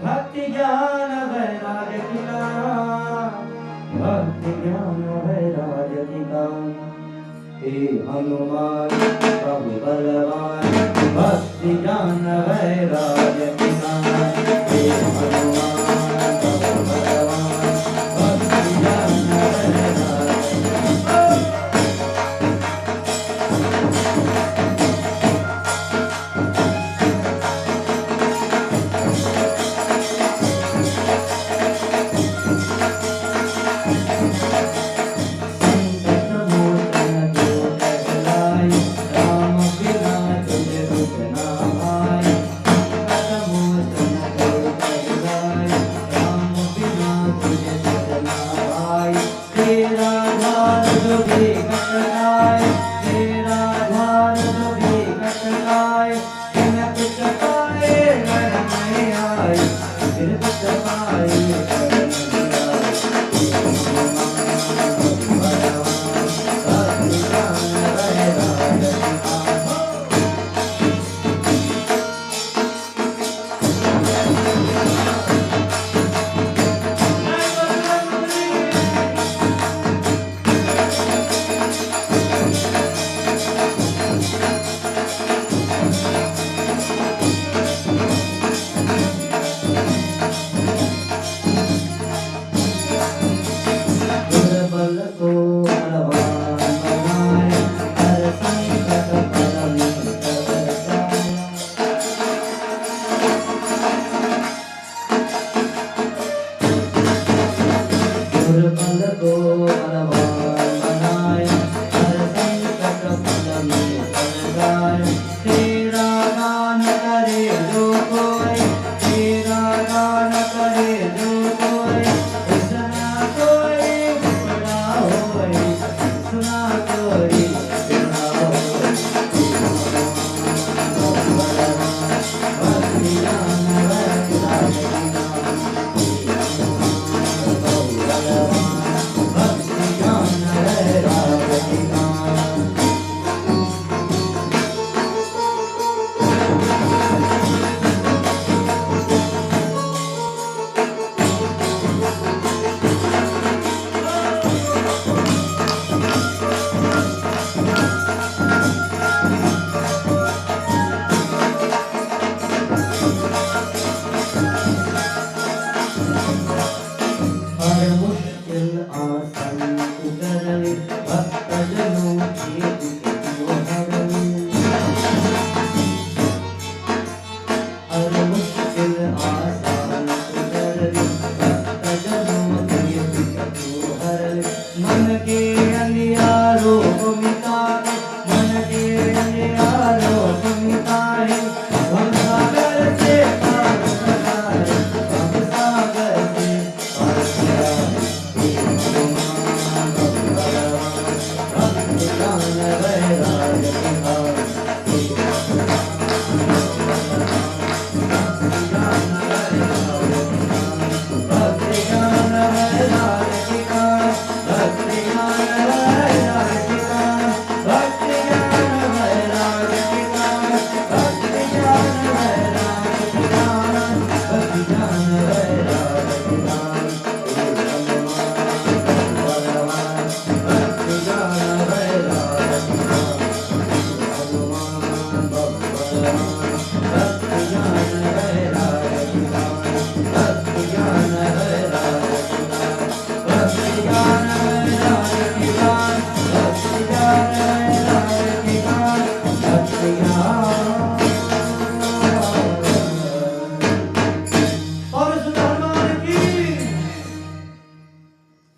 भक्ति ज्ञान वैराग्य की कान, भक्ति ज्ञान वैराग्य की कान। हे हनुमान प्रभु बलवान, भक्ति ज्ञान वैराग्य की कान। हे Hanuman Namo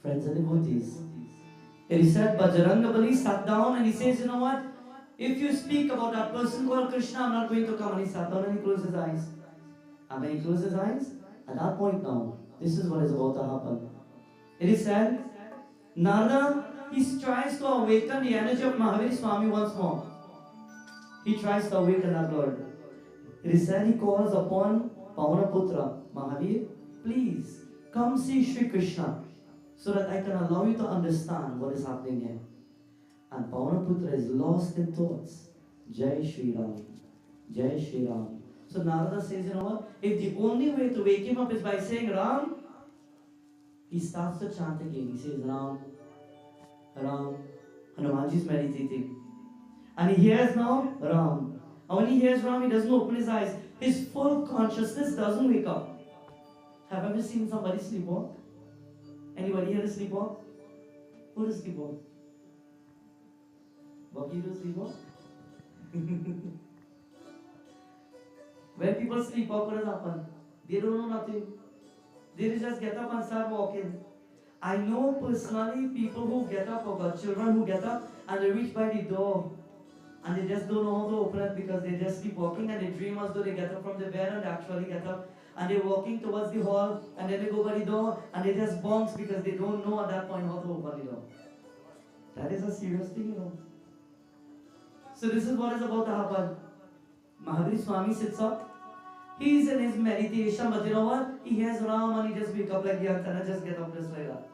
Friends and devotees. He said, Bajrangbali sat down and he says, you know what? If you speak about that person called Krishna, I'm not going to come. And he sat down and he closed his eyes. And when he closed his eyes, at that point now, this is what is about to happen. It is said, Narada, he tries to awaken the energy of Mahavir Swami once more. He tries to awaken that Lord. It is said he calls upon Pavanaputra, Mahavir, please come see Sri Krishna so that I can allow you to understand what is happening here. And Pavanaputra is lost in thoughts. Jai Shri Ram. Jai Shri Ram. So Narada says, you know what? If the only way to wake him up is by saying Ram, he starts to chant again. He says Ram, Ram. Hanumanji is meditating. And he hears now Ram. And when he hears Ram, he doesn't open his eyes. His full consciousness doesn't wake up. Have you ever seen somebody sleepwalk? Anybody here sleepwalk? Who does sleepwalk? Bobby, you do sleepwalk? When people sleepwalk, what does happen? They don't know nothing. They just get up and start walking. I know personally people who get up, or got children who get up and they reach by the door and they just don't know how to open it because they just keep walking and they dream as though they get up from the bed and they actually get up and they're walking towards the hall and then they go by the door and they just bounce because they don't know at that point how to open the door. That is a serious thing, you know. So this is what is about to happen. Mahavir Swami sits up. He's in his meditation, but you know what? He hears Ram and he just wakes up like the antenna, just get up just like that.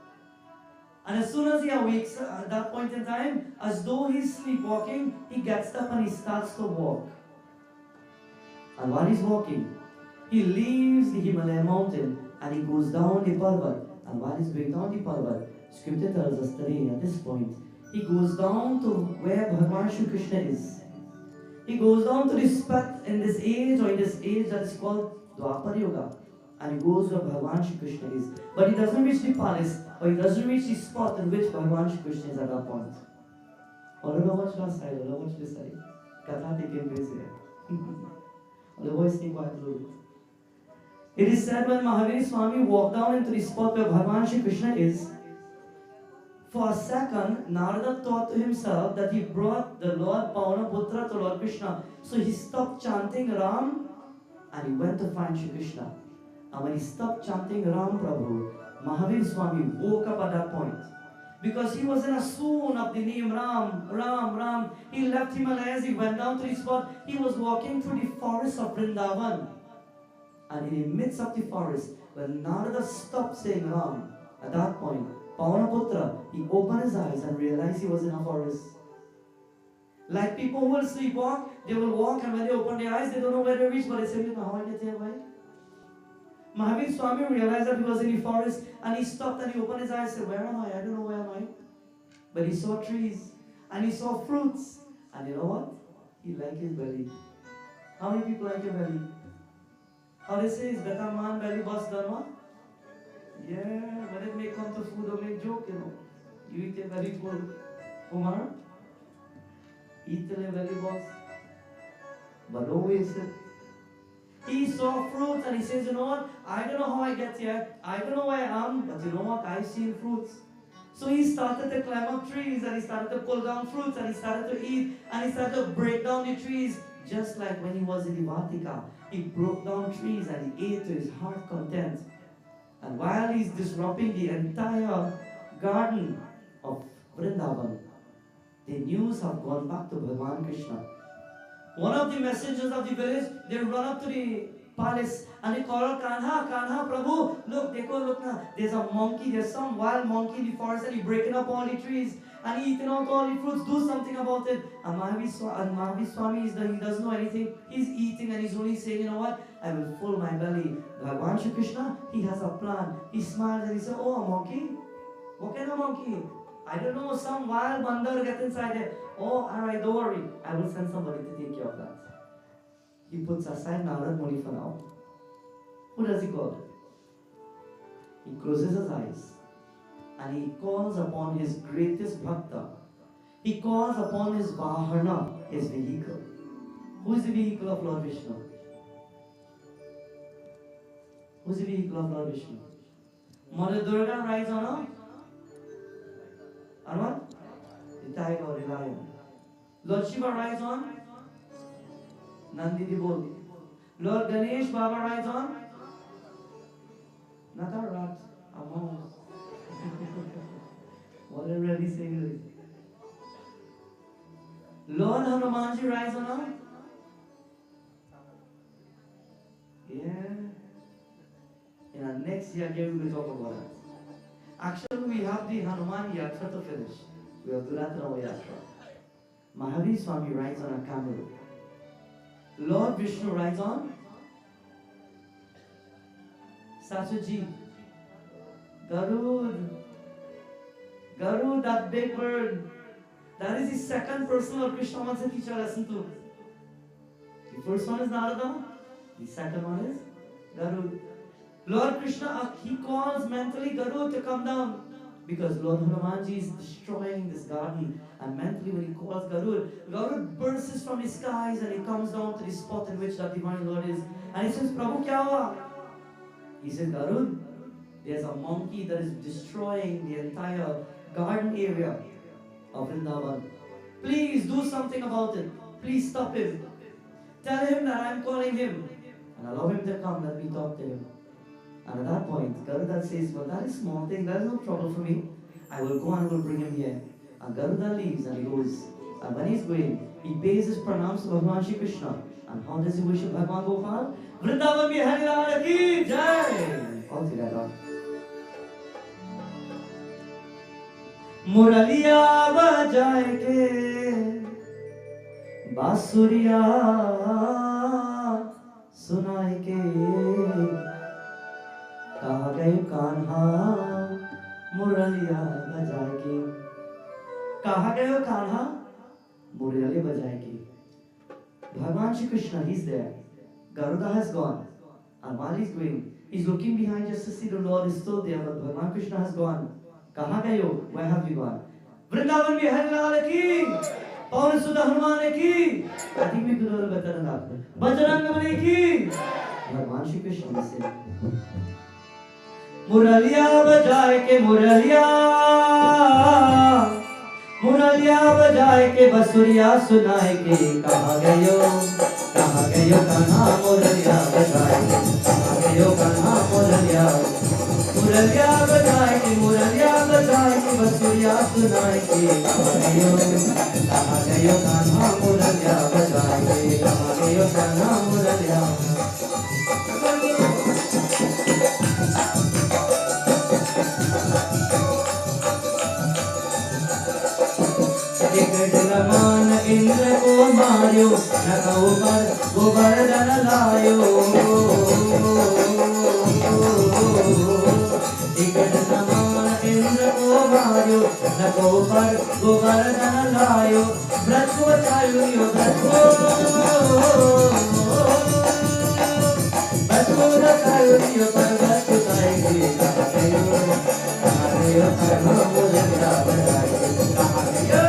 And as soon as he awakes at that point in time, as though he's sleepwalking, he gets up and he starts to walk. And while he's walking, he leaves the Himalaya mountain and he goes down the Parvat. And while he's going down the Parvat, scripture tells us today at this point, he goes down to where Bhagavan Shri Krishna is. He goes down to this spot in this age, or in this age that is called Dwapar Yuga. And he goes where Bhagavan Shri Krishna is. But he doesn't reach the palace, or he doesn't reach the spot in which Bhagavan Shri Krishna is at that point. I don't know much last side, I don't know much this side. Katha taking place here. The voice came quite low. It is said when Mahavir Swami walked down into the spot where Bhagavan Shri Krishna is, for a second, Narada thought to himself that he brought the Lord Pavanaputra to Lord Krishna. So he stopped chanting Ram and he went to find Shri Krishna. And when he stopped chanting Ram Prabhu, Mahavir Swami woke up at that point. Because he was in a swoon of the name Ram, Ram, Ram. He left Himalayas, he went down to the spot. He was walking through the forest of Vrindavan. And in the midst of the forest, when Narada stopped saying Ram, at that point, Pavanaputra, he opened his eyes and realized he was in a forest. Like people who will sleepwalk, they will walk and when they open their eyes, they don't know where they reach, but they say, how I get here, why? Mahavir Swami realized that he was in the forest and he stopped and he opened his eyes and said, where am I? I don't know where am I. But he saw trees and he saw fruits. And you know what? He liked his belly. How many people like your belly? How they say, is better man belly bust than what? Yeah, when it may come to food or make joke, you know. You eat a very full. Umar, eat till a belly boss. But don't waste it. He saw fruits and he says, you know what? I don't know how I get here. I don't know where I am, but you know what? I've seen fruits. So he started to climb up trees and he started to pull down fruits and he started to eat and he started to break down the trees. Just like when he was in the Vatika, he broke down trees and he ate to his heart content. And while he's disrupting the entire garden of Vrindavan, the news have gone back to Bhagavan Krishna. One of the messengers of the village, they run up to the palace and they call out, Kanha, Kanha, Prabhu, look, look now. There's a monkey, there's some wild monkey in the forest and he's breaking up all the trees and he eating out all the fruits. Do something about it. And Mahavir Swami, he doesn't know anything. He's eating and he's only saying, you know what? I will fill my belly. Bhagavan Shri Krishna, he has a plan. He smiles and he says, oh, a monkey? What kind of monkey? I don't know, some wild bandar get inside there. Oh, alright, don't worry. I will send somebody to take care of that. He puts aside Narad Muni for now. Who does he call? He closes his eyes and he calls upon his greatest bhakta. He calls upon his Vahana, his vehicle. Who is the vehicle of Lord Vishnu? Who is the vehicle of Lord Vishnu? Mother Durga rides on a and what? The tiger or the lion. Lord Shiva rides on Nandi the bull. Lord Ganesh Baba rides on not a rat, a mouse. What are really saying? Lord Hanumanji rides on a in our next year we will talk about that. Actually, we have the Hanuman Yatra to finish. We have Duratana Yatra. Mahavir Swami rides on a camel. Lord Vishnu rides on Sachaji. Garud. Garud, that big bird. That is the second person Lord Krishna wants to teach a lesson to. The first one is Narada. The second one is Garud. Lord Krishna, he calls mentally Garud to come down because Lord Hanumanji is destroying this garden. And mentally when he calls Garud, Garud bursts from the skies and he comes down to the spot in which that divine Lord is. And he says, Prabhu, kya hua? He says, Garud, there's a monkey that is destroying the entire garden area of Vrindavan. Please do something about it. Please stop him. Tell him that I'm calling him. And allow him to come, let me talk to him. And at that point, Garuda says, well, that is small thing, that is no trouble for me. I will go and I will bring him here. And Garuda leaves and he goes. And when he's going, he pays his pranams to Bhagavan Shri Krishna. And how does he worship Bhagavan Gopal? Vrindavan Bihari Lal Ki Jai! All together. Muraliya bajai ke Basuriya sunai ke कहा गए कान्हा मुरलिया बजाएगी कहा गए कान्हा मुरली बजाएगी Bhagavan Shri Krishna, he's there. Garuda has gone. And while he's going, he's looking behind just to see the Lord is still there, but Bhagavan Krishna has gone. Kaha gayo? Where have you gone? Vrindavan Bihari Lal Ki! Pawan Sudha Hanuman Ki! I think we could do a little better than that. Bajrang Bali Ki! Bhagavan Shri Krishna is there. मुरलिया बजाए के मुरलिया मुरलिया बजाए के बसुरिया सुनाए के कहाँ गयो कान्हा मुरलिया बजाए के कहाँ गयो कान्हा मुरलिया मुरलिया बजाए के बसुरिया सुनाए के कहाँ गयो कान्हा मुरलिया बजाए के कहाँ गयो कान्हा मुरलिया मान इंद्र को मारियो नखो पर गोवर्धन लायो टिकट मान इंद्र को मारियो नखो पर गोवर्धन लायो ब्रह्म चालुयो ब्रह्म चालुयो पर्वत ताएगी कहायो कर्म मुझे बताएगी कहायो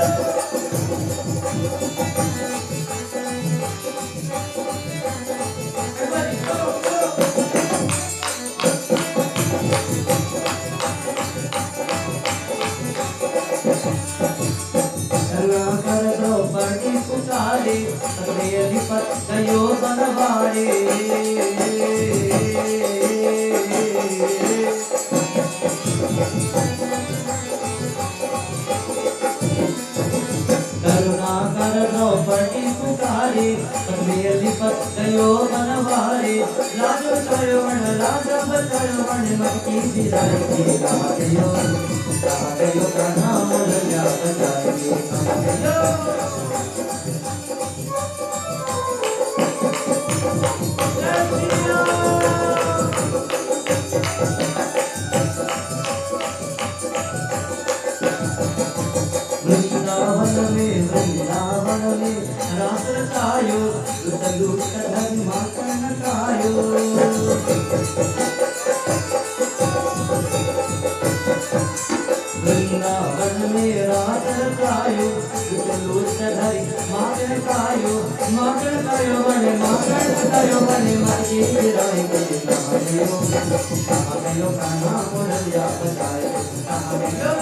कयो बनवारे पटी पुकारे पद्मेली पत कयो बनवारे लाजो कयो मन लाजो कयो मन मटकी बिराई के कहाँ गयो कान्हा मुरलिया बजाए के कहाँ गयो वृंदावन में रास रचायो लुटलू कधन माखन खायो वृंदावन में रास रचायो लुटलू कधन माखन खायो बने माखी गिराई के कहाँ गयो कान्हा मुरलिया बजाए कहाँ गयो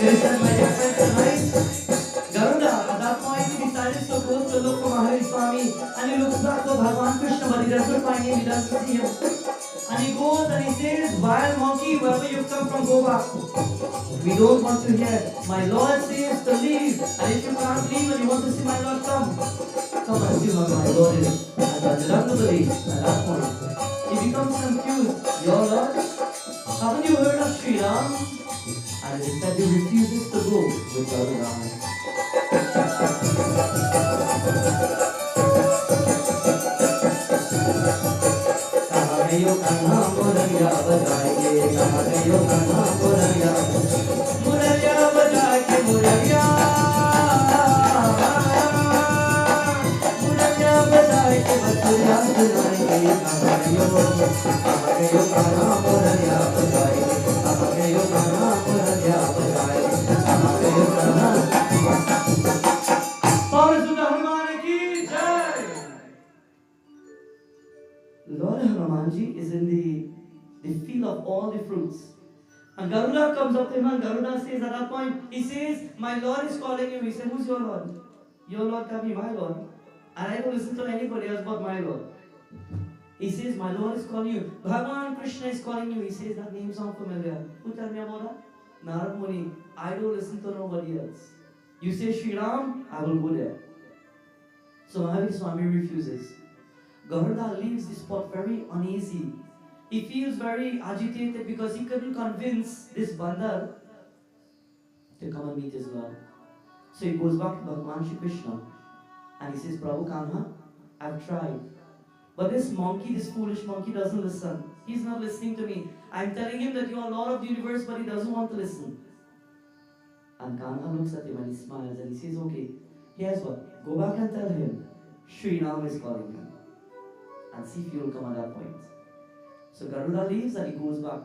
Listen, my dear friends, tonight, Garuda, at that point, he decided to go to look for Mahavir Swami, and he looks back for Bhagavan Krishna, but he doesn't find him, he doesn't see him. And he goes and he says, wild monkey, wherever you come from, go back. We don't want to hear. My Lord says to leave, and if you can't leave and you want to see my Lord, come and see where my Lord is. And Bajrangabali, at that point, he becomes confused. Your Lord, haven't you heard of Sri Ram? And instead he refuses to go with Garuda. कहाँ गयो कान्हा मुरलिया बजाए के कहाँ गयो कान्हा मुरलिया बजाए के मुरलिया बजाए के बसुरिया सुनाए के कहाँ गयो कान्हा मुरलिया बजाए के कहाँ गयो कान्हा मुरलिया बजाए के कहाँ गयो Kanha Lord Hanumanji is in the field of all the fruits. And Garuda comes up to him and Garuda says at that point, he says, my Lord is calling you. He said, who's your Lord? Your Lord can be my Lord. And I don't listen to anybody else but my Lord. He says, my Lord is calling you. Bhagavan Krishna is calling you. He says, that name sounds familiar. Who tell me about that? Narad Muni. I don't listen to nobody else. You say Sri Ram, I will go there. So Mahavir Swami refuses. Garuda leaves the spot very uneasy. He feels very agitated because he couldn't convince this bandar to come and meet his Lord. So he goes back to Bhagavan Shri Krishna and he says, Prabhu Kanha, I've tried. But this monkey, this foolish monkey doesn't listen. He's not listening to me. I'm telling him that you are Lord of the universe, but he doesn't want to listen. And Kanha looks at him and he smiles and he says, okay, here's what. Go back and tell him, Sri Ram is calling him. And see if you will come at that point. So Garuda leaves and he goes back.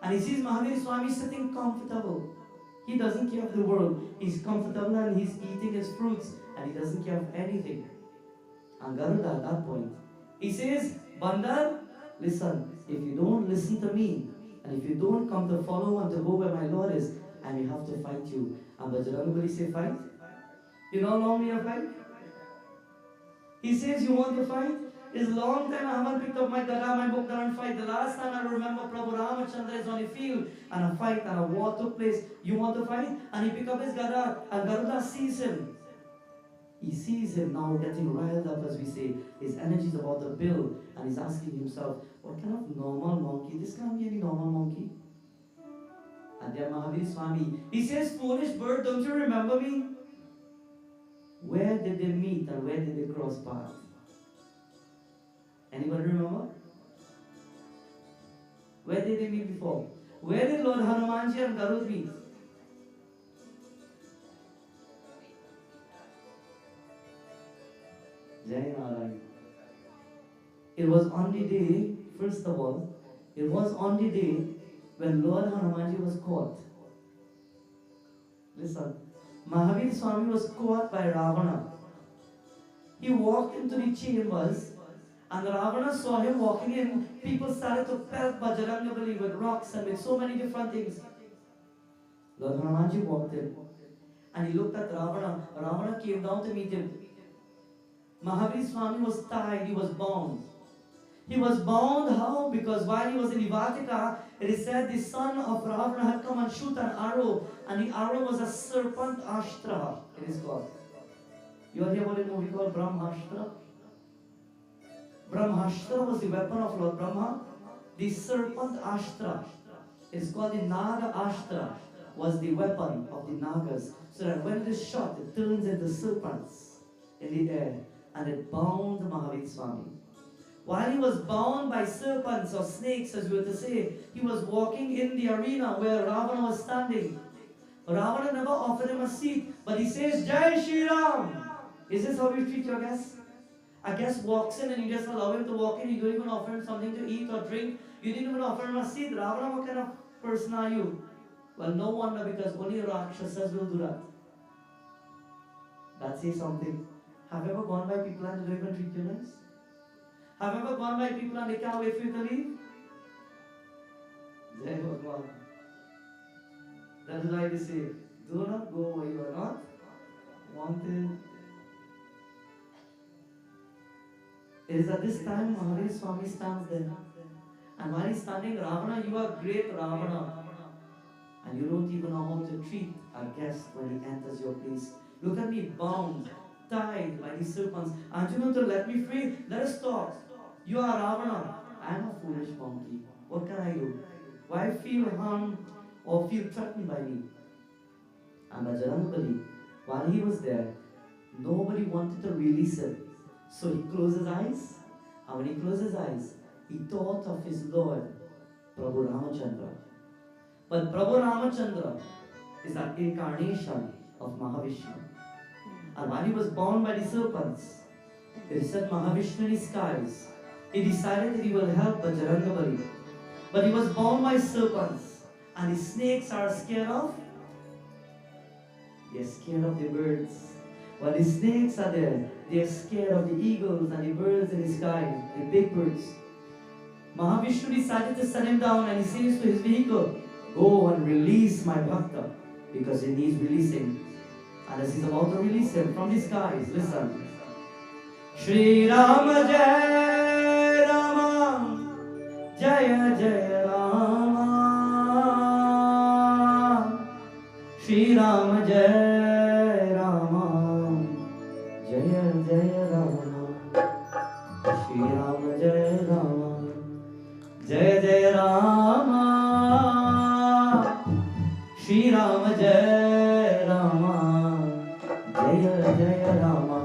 And he sees Mahavir Swami sitting comfortable. He doesn't care of the world. He's comfortable and he's eating his fruits. And he doesn't care of anything. And Garuda at that point, he says, Bandar, listen, if you don't listen to me, and if you don't come to follow and to go where my Lord is, I may have to fight you. And Bajrangabali say, fight? You know how long we have fight? He says, you want to fight? It's a long time I haven't picked up my gada, my bogdan and fight. The last time I remember Prabhu Ramachandra is on a field and a fight and a war took place. You want to fight? And he picked up his gada and Garuda sees him. He sees him now getting riled up, as we say. His energy is about to build and he's asking himself, what kind of normal monkey? This can't be any normal monkey. And then Mahavir Swami, he says, foolish bird, don't you remember me? Where did they meet and where did they cross paths? Anybody remember? Where did they meet before? Where did Lord Hanumanji and Garud meet? Jai Narayan. It was on the day, first of all, it was on the day when Lord Hanumanji was caught. Listen, Mahavir Swami was caught by Ravana. He walked into the chambers and Ravana saw him walking in. People started to pelt Bajrangabali with rocks and with so many different things. Lord Hanumanji walked in and he looked at Ravana. Ravana came down to meet him. Mahavir Swami was tied, he was bound. He was bound. How? Because while he was in Ivatika, it is said the son of Ravana had come and shoot an arrow, and the arrow was a serpent ashtra. It is called. You heard about a movie called Brahmashtra? Brahmashtra was the weapon of Lord Brahma. The serpent ashtra, it's called the Naga ashtra, was the weapon of the Nagas. So that when it is shot, it turns into serpents in the air, and it bound Mahavir Swami. While he was bound by serpents or snakes, as we were to say, he was walking in the arena where Ravana was standing. Ravana never offered him a seat, but he says, Jai Shri Ram. Is this how you treat your guests? A guest walks in and you just allow him to walk in, you don't even offer him something to eat or drink, you didn't even offer him a seat. Ravana, what kind of person are you? Well, no wonder, because only Rakshasas will do that. That says something. Have you ever gone by people and they don't even treat you nice? Have you ever gone by people and they can't wait for you to leave? Jai Bhagwan. That is why they say, do not go where you are not wanted. It is at this time Mahavir Swami stands there. And while he's standing, Ravana, you are great Ravana. And you don't even know how to treat a guest when he enters your place. Look at me, bound, tied by these serpents. Aren't you going to let me free? Let us talk. You are Ravana. I am a foolish monkey. What can I do? Why feel harmed or feel threatened by me? And Bajrang, while he was there, nobody wanted to release him. So he closed his eyes. And when he closed his eyes, he thought of his Lord, Prabhu Ramachandra. But Prabhu Ramachandra is an incarnation of Mahavishnu. And while he was bound by the serpents, it is said Mahavishnu in his skies, he decided that he will help Bajrangabali. But he was bound by serpents. And the snakes are scared of? They are scared of the birds. While the snakes are there, they are scared of the eagles and the birds in the sky, the big birds. Mahavishnu decided to send him down, and he says to his vehicle, go and release my bhakta, because he needs releasing. And as he's about to release him from the skies, listen. Shri Rama Jai Rama Jaya Jaya Rama Shri Rama Jai Rama Jaya Jaya Rama Shri Rama Jai Rama Jaya Jaya Rama Shri Rama Jai Rama Jaya Jaya Rama.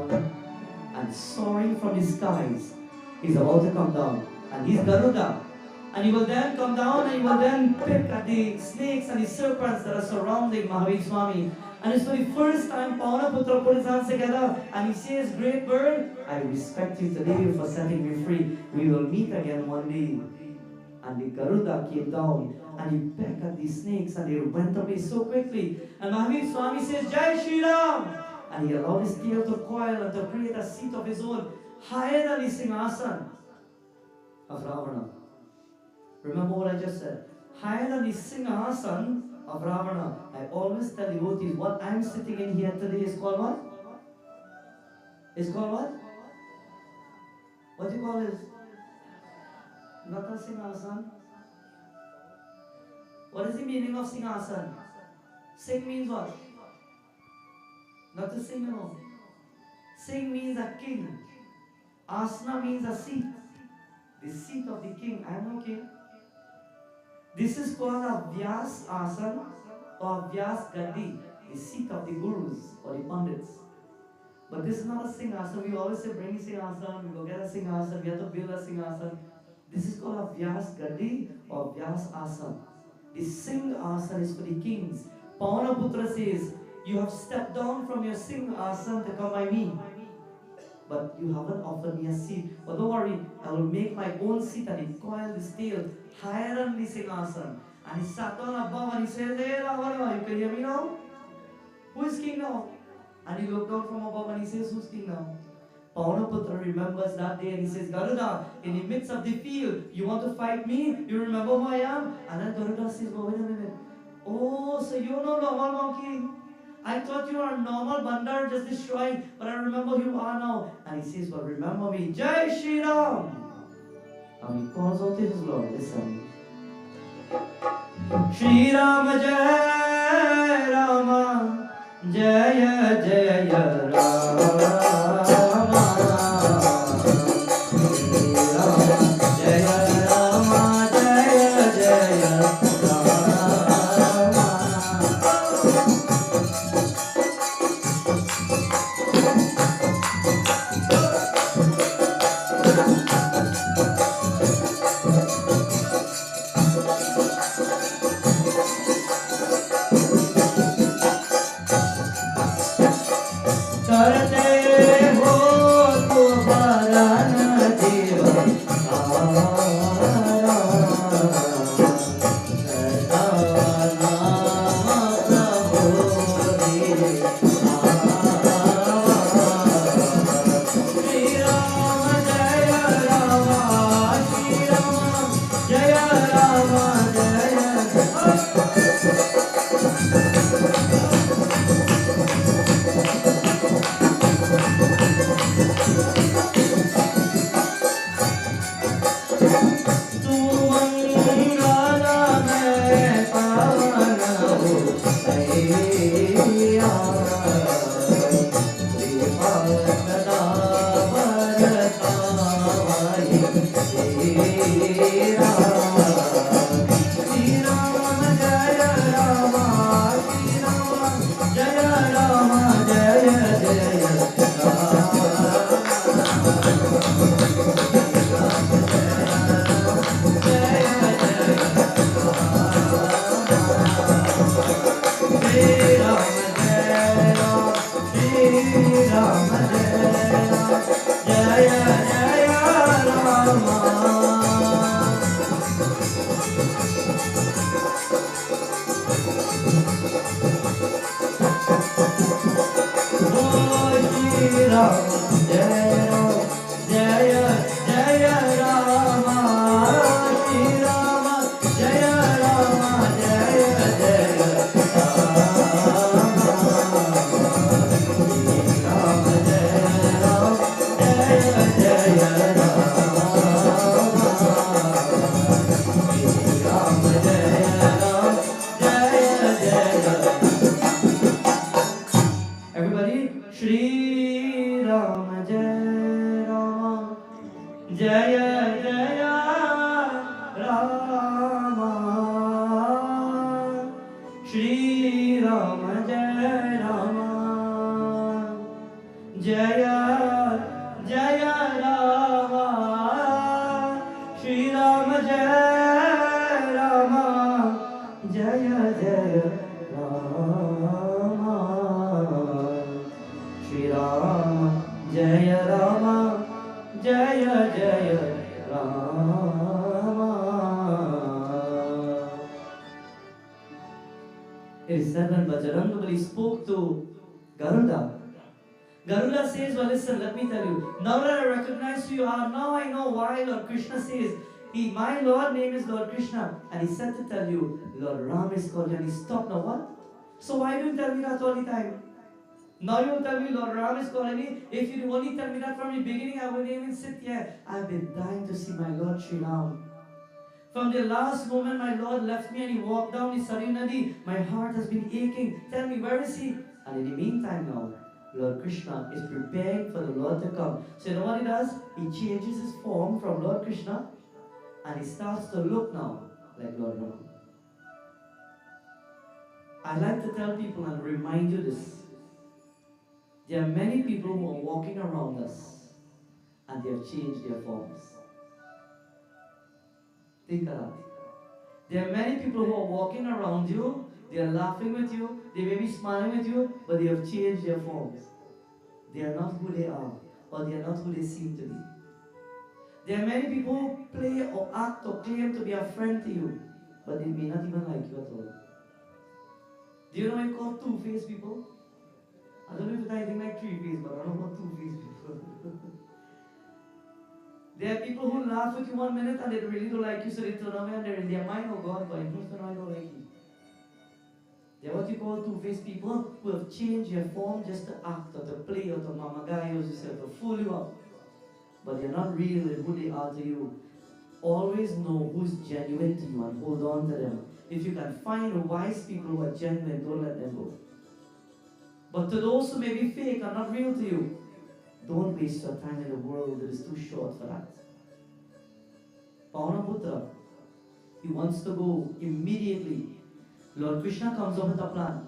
And soaring from the skies, he's about to come down. And he's Garuda. And he will then come down and he will then pick at the snakes and the serpents that are surrounding Mahavir Swami. And it's for the first time Paunaputra put his hands together and he says, great bird, I respect you today for setting me free. We will meet again one day. And the Garuda came down and he pecked at the snakes and they went away so quickly. And Mahavir Swami says, Jai Shri Ram! And he allowed his tail to coil and to create a seat of his own higher than the Singhasan of Ravana. Remember what I just said? Higher than the Singhasan of Ravana. I always tell devotees, what I'm sitting in here today is called what? It's called what? What do you call it? Not a Singhasan. What is the meaning of Singhasan? Sing means what? Not to sing, no. Sing means a king. Asana means a seat. The seat of the king. I am no king. This is called a Vyas Asana or Vyas Gadi, the seat of the gurus or the pandits. But this is not a Singhasan. We always say bring a Singhasan, we go get a Singhasan, we have to build a Singhasan. This is called a Vyas Gadi or Vyas Asana. The Singh Asana is for the kings. Paunaputra says, you have stepped down from your Singh Asana to come by me. But you haven't offered me a seat. But don't worry, I will make my own seat. And he coiled his tail higher than the Singhasan. And he sat down above and he said, hey Ravana, you can hear me now? Who is king now? And he looked down from above and he says, who's king now? Paunaputra remembers that day and he says, Garuda, in the midst of the field, you want to fight me? You remember who I am? And then Garuda says, oh, wait a minute. Oh, so you're no normal monkey. I thought you are a normal bandar just destroying, but I remember who you are now. And he says, well, remember me. Jai Shri Ram. And he calls out to his Lord. Listen. Shri Rama Jai Rama Jaya Jaya Rama Shri Rama Jaya Rama Jaya Jaya Rama. करते हो तुम्हारा जीवन सारा सदा नाम प्रभु रे श्री राम जय राम श्री राम जय राम तू मंगला में पावन हो भैया कृपा सदा बरसाए तेरा श्री राम जय राम श्री राम जय राम जय जय Ram Shri Ram Jai Ram, Shri Ram Jai Ram, Jaya Jaya Rama. Oh Shri Ram Jai Ram, Jaya Jaya Rama, Shri Rama Jaya Rama, Jaya Jaya Everybody, Shri Ram Jai Rama, Jaya Jaya Rama, Shri Ram Jai Rama, Jaya Jaya Rama, Shri Ram Jai Rama, Jaya Jaya Rama, Shri Ram Jaya Rama, Jaya Jaya Rama. It is said when Bajrangabali spoke to Garuda. Garuda says, well listen, let me tell you, now that I recognize who you are, now I know why Lord Krishna says, my Lord name is Lord Krishna, and he said to tell you, Lord Ram is called you, and he stopped. Now what? So why do you tell me that all the time? Now you tell me Lord Ram is calling me. If you only tell me that from the beginning, I wouldn't even sit here. I've been dying to see my Lord Sri Ram. From the last moment my Lord left me and he walked down the Saryu Nadi, my heart has been aching. Tell me, where is he? And in the meantime now, Lord Krishna is preparing for the Lord to come. So you know what he does? He changes his form from Lord Krishna and he starts to look now like Lord Ram. I like to tell people and remind you this. There are many people who are walking around us and they have changed their forms. Think of that. There are many people who are walking around you, they are laughing with you, they may be smiling with you, but they have changed their forms. They are not who they are, or they are not who they seem to be. There are many people who play or act or claim to be a friend to you, but they may not even like you at all. Do you know what I call two-faced people? I don't know if it's anything like three-faced, but I don't know about two-faced people. There are people who laugh with you 1 minute and they really don't like you, so they turn away and they're in their mind, oh God, but who's going to know I don't like you? They're what you call two-faced people who have changed their form just to act or to play or to mamagai or to fool you up. But they're not real in who they are to you. always know who's genuine to you and hold on to them. If you can find wise people who are genuine, don't let them go. But to those who may be fake and not real to you, don't waste your time in the world. It is too short for that. Pawana he wants to go immediately. Lord Krishna comes up with a plan.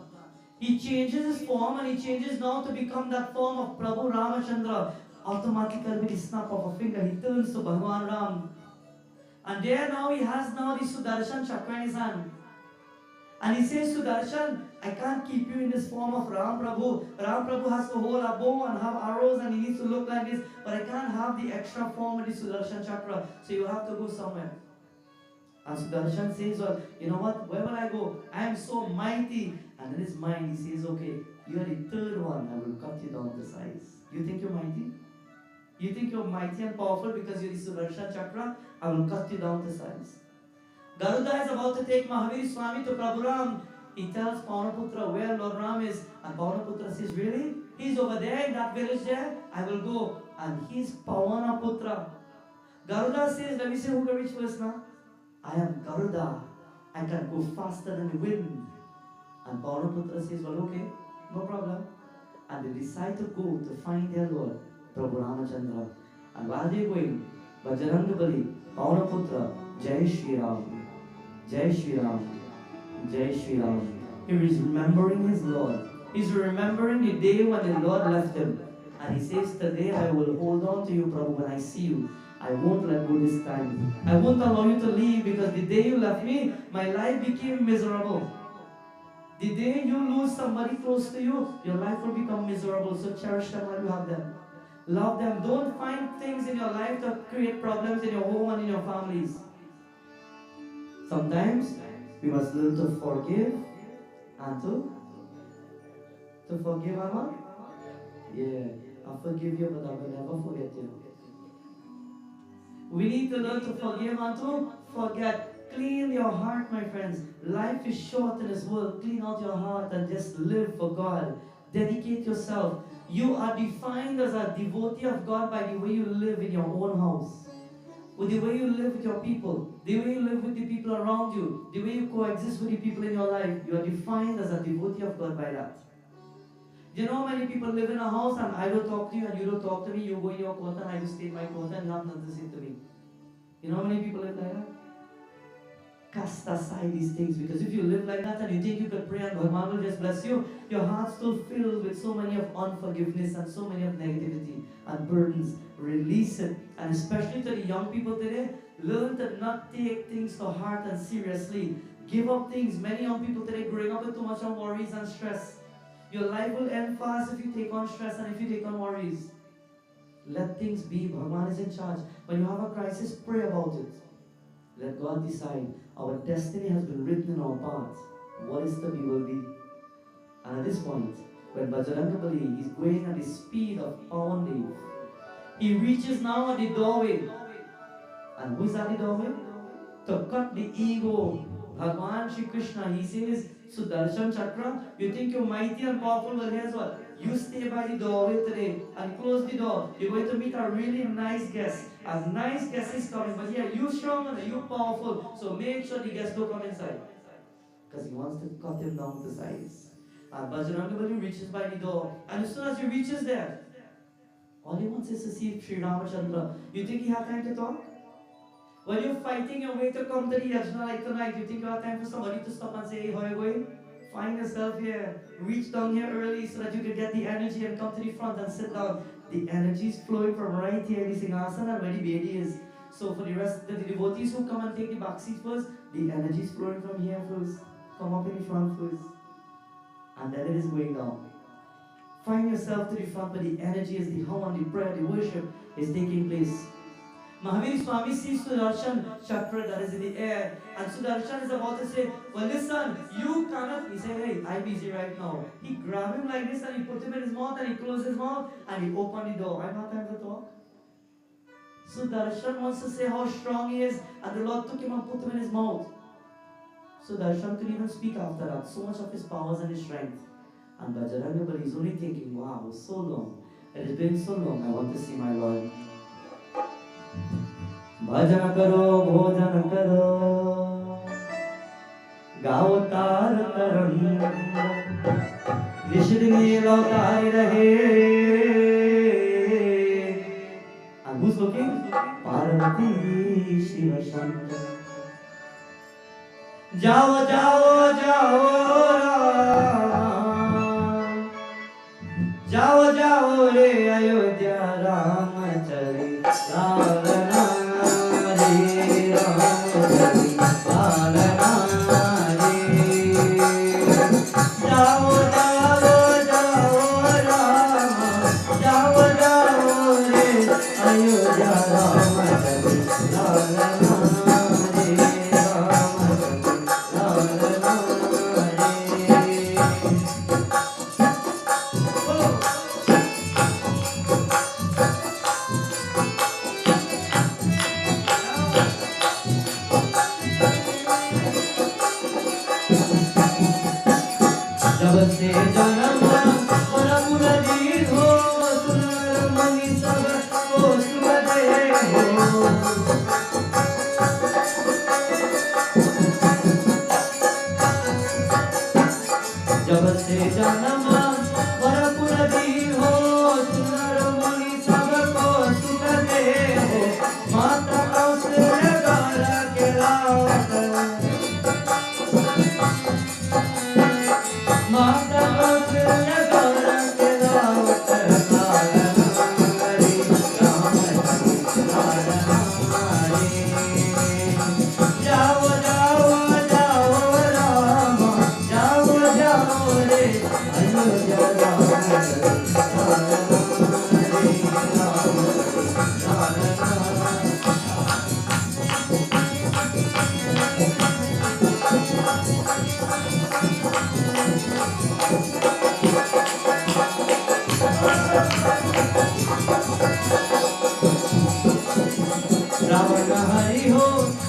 He changes his form and he changes now to become that form of Prabhu Ramachandra. Automatically with the snap of a finger, he turns to Bhagavan Ram. And there now he has now the Sudarshan Chakra in his hand. And he says, Sudarshan, I can't keep you in this form of Ram Prabhu. Ram Prabhu has to hold a bow and have arrows and he needs to look like this. But I can't have the extra form of the Sudarshan Chakra. So you have to go somewhere. And Sudarshan says, well, you know what? Where will I go? I am so mighty. And in his mind he says, okay, you are the third one. I will cut you down to size. You think you're mighty? You think you're mighty and powerful because you're the Sudarshan Chakra? I will cut you down to size. Garuda is about to take Mahavir Swami to Prabhu Ram. He tells Paunaputra where Lord Ram is. And Paunaputra says, really? He's over there in that village there? I will go. And he's Pavanaputra. Garuda says, let me see who can reach first now. I am Garuda. I can go faster than the wind. And Paunaputra says, well, okay, no problem. And they decide to go to find their Lord, Prabhu Ramachandra. And while they're going, Bajrangabali, Paunaputra, Jai Shri Ram, Jai Shri Ram, Jai Shri Ram. He is remembering his Lord. He's remembering the day when the Lord left him. And he says, today I will hold on to you, Prabhu, when I see you. I won't let go this time. I won't allow you to leave because the day you left me, my life became miserable. The day you lose somebody close to you, your life will become miserable. So cherish them while you have them. Love them. Don't find things in your life that create problems in your home and in your families. Sometimes we must learn to forgive and to forgive and what? Yeah, I forgive you, but I will never forget you. We need to learn to forgive and to forget. Clean your heart, my friends. Life is short in this world. Clean out your heart and just live for God. Dedicate yourself. You are defined as a devotee of God by the way you live in your own house. With the way you live with your people. The way you live with the people around you. The way you coexist with the people in your life. You are defined as a devotee of God by that. Do you know how many people live in a house and I don't talk to you and you don't talk to me? You go in your quarter and I will stay in my quarter and you have nothing to say to me. You know how many people live like that? Cast aside these things, because if you live like that and you think you can pray and God will just bless you, your heart's still filled with so many of unforgiveness and so many of negativity and burdens. Release it. And especially to the young people today, learn to not take things to heart and seriously. Give up things. Many young people today growing up with too much of worries and stress. Your life will end fast if you take on stress and if you take on worries. Let things be. Bhagavan is in charge. When you have a crisis, pray about it. Let God decide. Our destiny has been written in our path. What is to be will be. And at this point, when Bajrangabali is going at the speed of Pawan Dev, he reaches now at the doorway. And who is at the doorway? To cut the ego. Bhagavan Shri Krishna, he says, Sudarshan Chakra, you think you're mighty and powerful, well here's what. You stay by the doorway today and close the door. You're going to meet a really nice guest. A nice guest is coming, but yeah, you strong and you powerful. So make sure the guests don't come inside. Because he wants to cut him down to size. And Bajrangabali reaches by the door. And as soon as he reaches there, all he wants is to see Sri Ramachandra. You think he had time to talk? When you're fighting your way to come to the Yagna like tonight, you think you have time for somebody to stop and say, hey, how are you going? Find yourself here. Reach down here early so that you can get the energy and come to the front and sit down. The energy is flowing from right here in the Singhasan and where the Bedi is. So for the rest, the devotees who come and take the back seat first, the energy is flowing from here first. Come up in the front first. And then it is going down. Find yourself to the front where the energy is, the hum, the prayer, the worship is taking place. Mahavir Swami sees Sudarshan Chakra that is in the air, and Sudarshan is about to say, well listen, you cannot. He said, hey, I'm busy right now. He grabbed him like this and he put him in his mouth and he closed his mouth and he opened the door. I have time to talk. Sudarshan wants to say how strong he is, and the Lord took him and put him in his mouth. Sudarshan couldn't even speak after that. So much of his powers and his strength. And Bajrangabali is only thinking, wow, so long. It has been so long, I want to see my Lord. भजन करो भोजन करो गाओ तार तरंग निशिदिनी लौटाई रहे and who's looking Parvati Shiv Shankar जाओ जाओ जाओ राम जाओ जाओ रे अयोध्या राम चली लालना रे राम चली लालना रे जाओ जाओ जाओ राम जाओ जाओ रे अयोध्या राम चली लालना रे राम चली लालना रे जब से जन्म परम नदीर हो सुनर मणि सब को सुमते हो जब से जन्म परम नदीर हो सुनर मणि सब को सुमते हो माता कौशल्या गारा के लावत माता कौशल्या गारा के लावत लालना रे राम चली लालना रे जाओ जाओ जाओ राम जाओ जाओ रे अयोध्या राम चली लालना रे राम चली लालना रावण हरि हो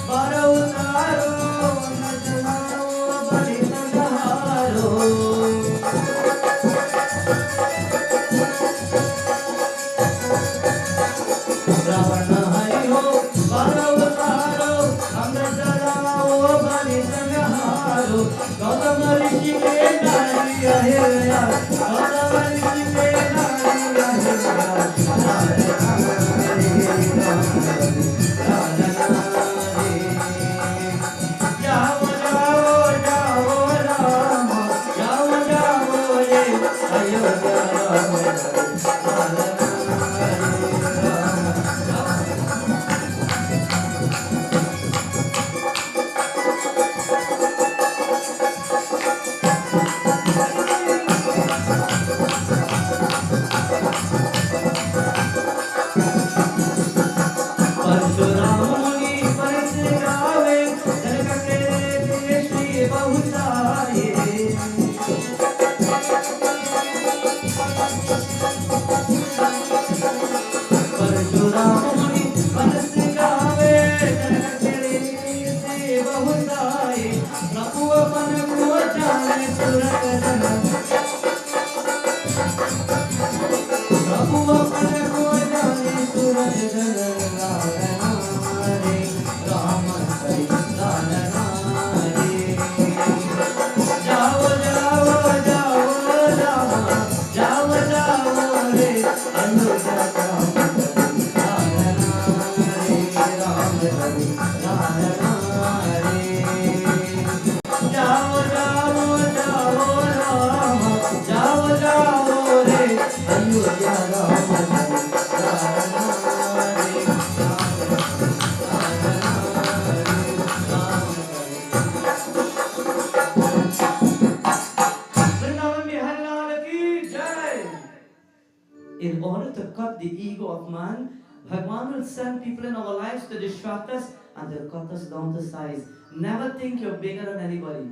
बारह उतारो न जलाओ बलि संहारो रावण हरि हो बारह उतारो अंग जलाओ बलि संहारो गौतम ऋषि के नारी अहिल्या गौतम ऋषि के नारी अहिल्या जाओ जाओ जाओ राम जाओ जाओ रे अयोध्या राम परशुराम मुनि परस गावे जनक के देश बहुत आए परशुराम मुनि परस गावे जनक के देश बहुत आए प्रभु मन को जाने सुरत जन प्रभु मन को जाने सुरत जन लालना रे राम चली लालना रे जाओ जाओ जाओ राम जाओ जाओ रे अयोध्या राम चली लालना रे राम चली लालना रे जाओ जाओ जाओ राम जाओ जाओ रे अयोध्या राम चली लालना रे in order to cut the ego of man, Bhagwan will send people in our lives to distract us and they'll cut us down to size. Never think you're bigger than anybody.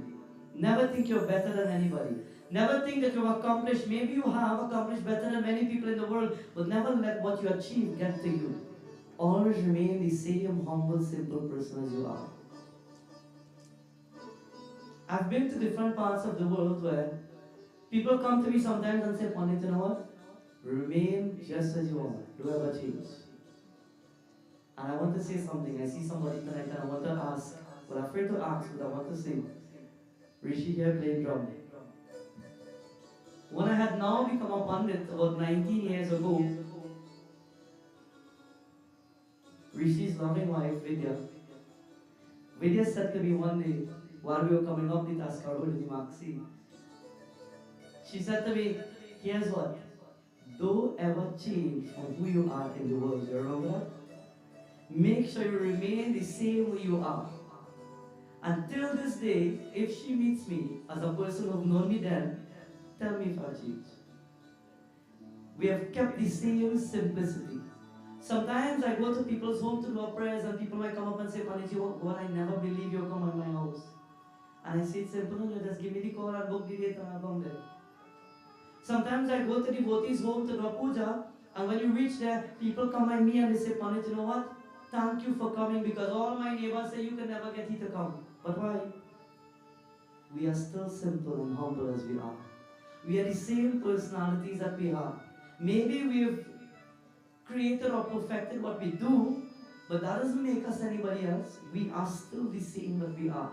Never think you're better than anybody. Never think that you've accomplished, maybe you have accomplished better than many people in the world, but never let what you achieve get to you. Always remain the same humble, simple person as you are. I've been to different parts of the world where people come to me sometimes and say, Pandit, you know what? Remain just as you are. Do ever change. And I want to say something. I see somebody tonight and I want to ask, but I'm afraid to ask, but I want to say, Rishi here playing drum. When I had now become a pandit about 19 years ago, Rishi's loving wife, Vidya said to me one day, while we were coming up the Taskar Road in the Maxi, she said to me, here's what, don't ever change from who you are in the world. You remember that? Make sure you remain the same way you are. Until this day, if she meets me as a person who've known me then, tell me if I've changed. We have kept the same simplicity. Sometimes I go to people's home to do our prayers and people might come up and say, Panditji, God, I never believe you'll come in my house. And I say, it's simple, no, just give me the call and book the date and I'll come there. Sometimes I go to devotees' home to do a puja, and when you reach there, people come by me and they say, Pandit, you know what? Thank you for coming, because all my neighbors say you can never get here to come. But why? We are still simple and humble as we are. We are the same personalities that we are. Maybe we have created or perfected what we do, but that doesn't make us anybody else. We are still the same that we are.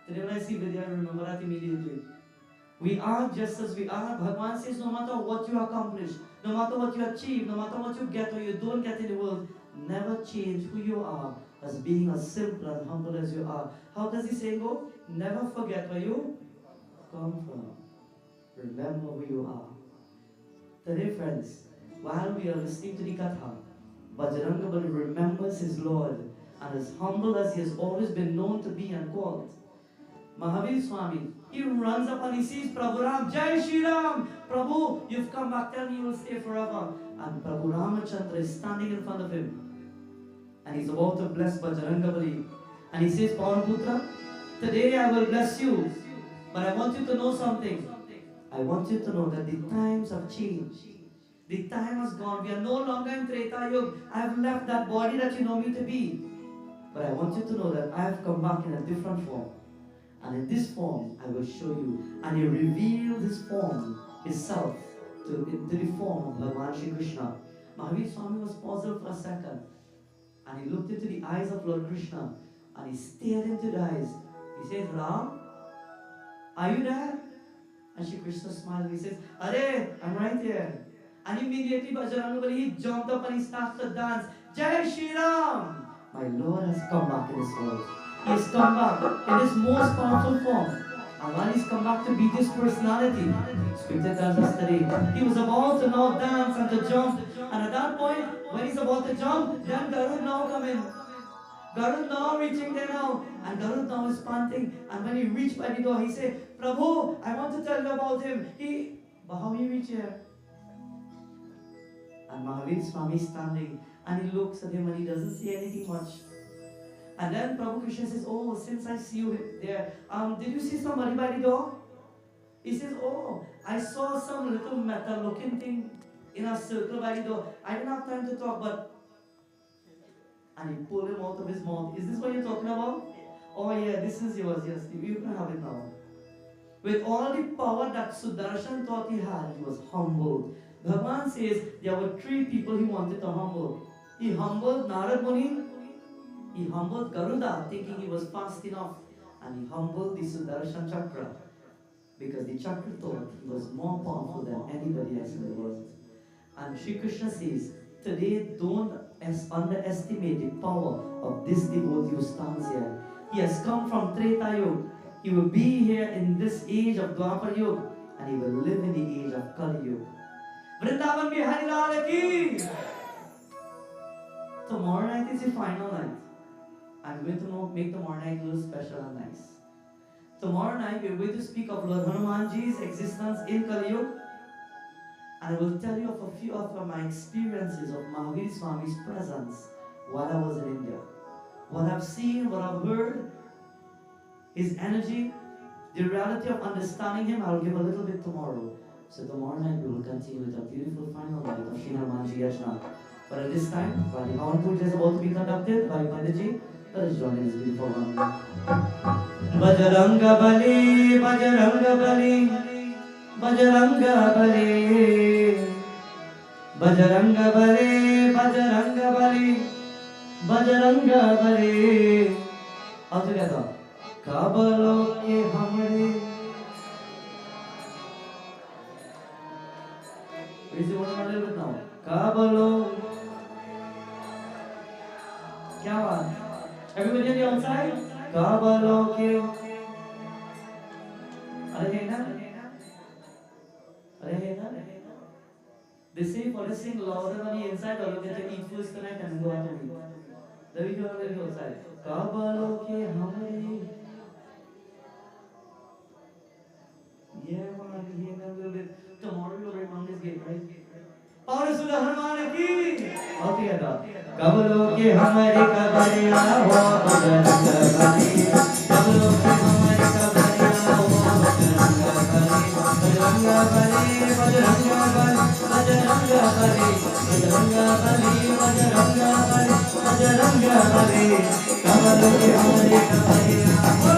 Today when I see Vidya, I remember that immediately. We are just as we are. Bhagavan says no matter what you accomplish, no matter what you achieve, no matter what you get or you don't get in the world, never change who you are as being as simple and humble as you are. How does he say go? Never forget where you come from. Remember who you are. Today, friends, while we are listening to the Katha, Bajranga remembers his Lord, and as humble as he has always been known to be and called, Mahavir Swami, he runs up and he sees Prabhu Ram, Jai Shri Ram, Prabhu, you've come back, tell me you will stay forever. And Prabhu Ramachandra is standing in front of him, and he's about to bless Bajranga. And he says, Pavanputra, today I will bless you, but I want you to know something. I want you to know that the times have changed. The time has gone. We are no longer in Treta Yuga. I have left that body that you know me to be. But I want you to know that I have come back in a different form. And in this form, I will show you. And he revealed his form, himself, to the form of Bhagavan Shri Krishna. Mahavir Swami was puzzled for a second. And he looked into the eyes of Lord Krishna. And he stared into the eyes. He says, Ram, are you there? And Shri Krishna smiled. He says, Arey, I'm right here. And immediately Bajranga he jumped up and he starts to dance. Jai Shri Ram! My Lord has come back in this world. He has come back in his most powerful form. And while he's come back to be this personality, Scripture tells us today, he was about to now dance and to jump. And at that point, when he's about to jump, then Garud now come in. Garud now reaching there now. And Garud now is panting. And when he reached by the door, he said, Prabhu, I want to tell you about him. But how he reach here? And Mahavir Swami is standing and he looks at him and he doesn't say anything much. And then Prabhu Krishna says, oh, since I see you there, did you see somebody by the door? He says, oh, I saw some little metal looking thing in a circle by the door. I didn't have time to talk, but... And he pulled him out of his mouth. Is this what you're talking about? Oh yeah, this is yours, yes, you can have it now. With all the power that Sudarshan thought he had, he was humbled. Bhagavan says there were three people he wanted to humble. He humbled Narad Muni, he humbled Garuda, thinking he was fast enough, and he humbled the Sudarshan Chakra, because the Chakra thought he was more powerful than anybody else in the world. And Sri Krishna says, today don't underestimate the power of this devotee who stands here. He has come from Treta Yuga. He will be here in this age of Dwapar Yuga, and he will live in the age of Kali Yuga. Vrindavan Bihari Lal ki! Tomorrow night is the final night. I'm going to make tomorrow night a little special and nice. Tomorrow night we are going to speak of Lord Hanumanji's existence in Kali Yuga. And I will tell you of a few of my experiences of Mahavir Swami's presence while I was in India. What I've seen, what I've heard, his energy, the reality of understanding him, I'll give a little bit tomorrow. So tomorrow night we will continue with a beautiful final night of Shri Hanumanji Yagna. But at this time, while the Havan Puja is about to be conducted by Panditji, let us join in this beautiful one. Bajranga Bali, Bajranga Bali, Bajranga Bali, Bajranga Bali, Bajranga Bali, Bajrang Bali. All together. काबलों के हमरे। Please you want to a little bit now. काबलों। क्या बात? Everybody on the outside. काबलों के। अरे है ना? अरे है ना? They say for us sing louder on the inside or get to eat first tonight and go out to eat. Then we go on the outside. काबलों के हमरे. Yeah, man, yeah, a little bit. Tomorrow we'll write on this gate, right? और सुधा हनुमान की. All together. काबलों के हमरे कबरिया हो बजरंग बली. काबलों के हमरे कबरिया हो बजरंग बली. बजरंग बली, बजरंग बली, बजरंग बली, बजरंग बली, बजरंग बली, बजरंग बली. काबलों के हमरे कबरिया हो.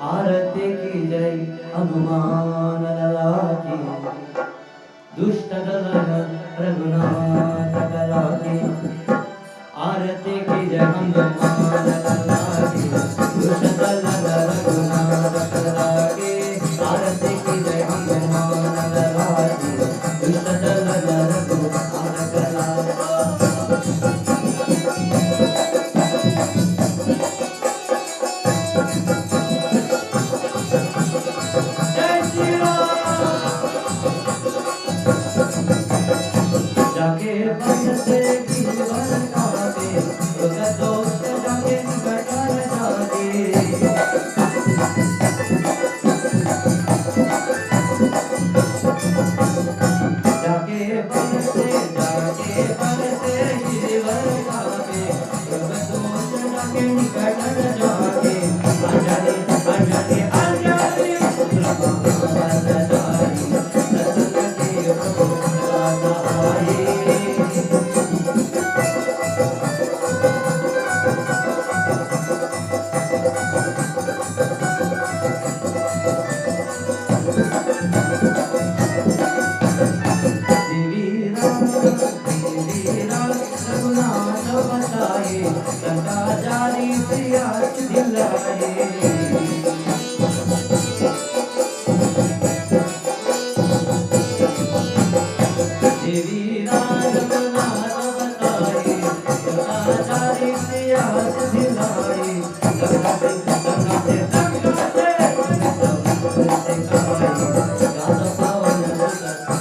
आरती की जय हनुमान लला की, दुष्ट दलन रघुनाथ कला की। आरती की जय हनुमान लला की, दुष्ट दलन रघुनाथ कला की। बन से गिरवर कावे योग दोष जाके निकट जागे जाके बन से गिरवर कावे योग दोष जाके निकट जागे अंजलि अंजलि अंजलि ब्रह्मांडधारी रतन के प्रभु राजा आए देवी राम रघुनाथ बताए लंका जारी सियास दिलाए देवी राम रघुनाथ बताए लंका जारी सियास दिलाए लंका से गाता पावन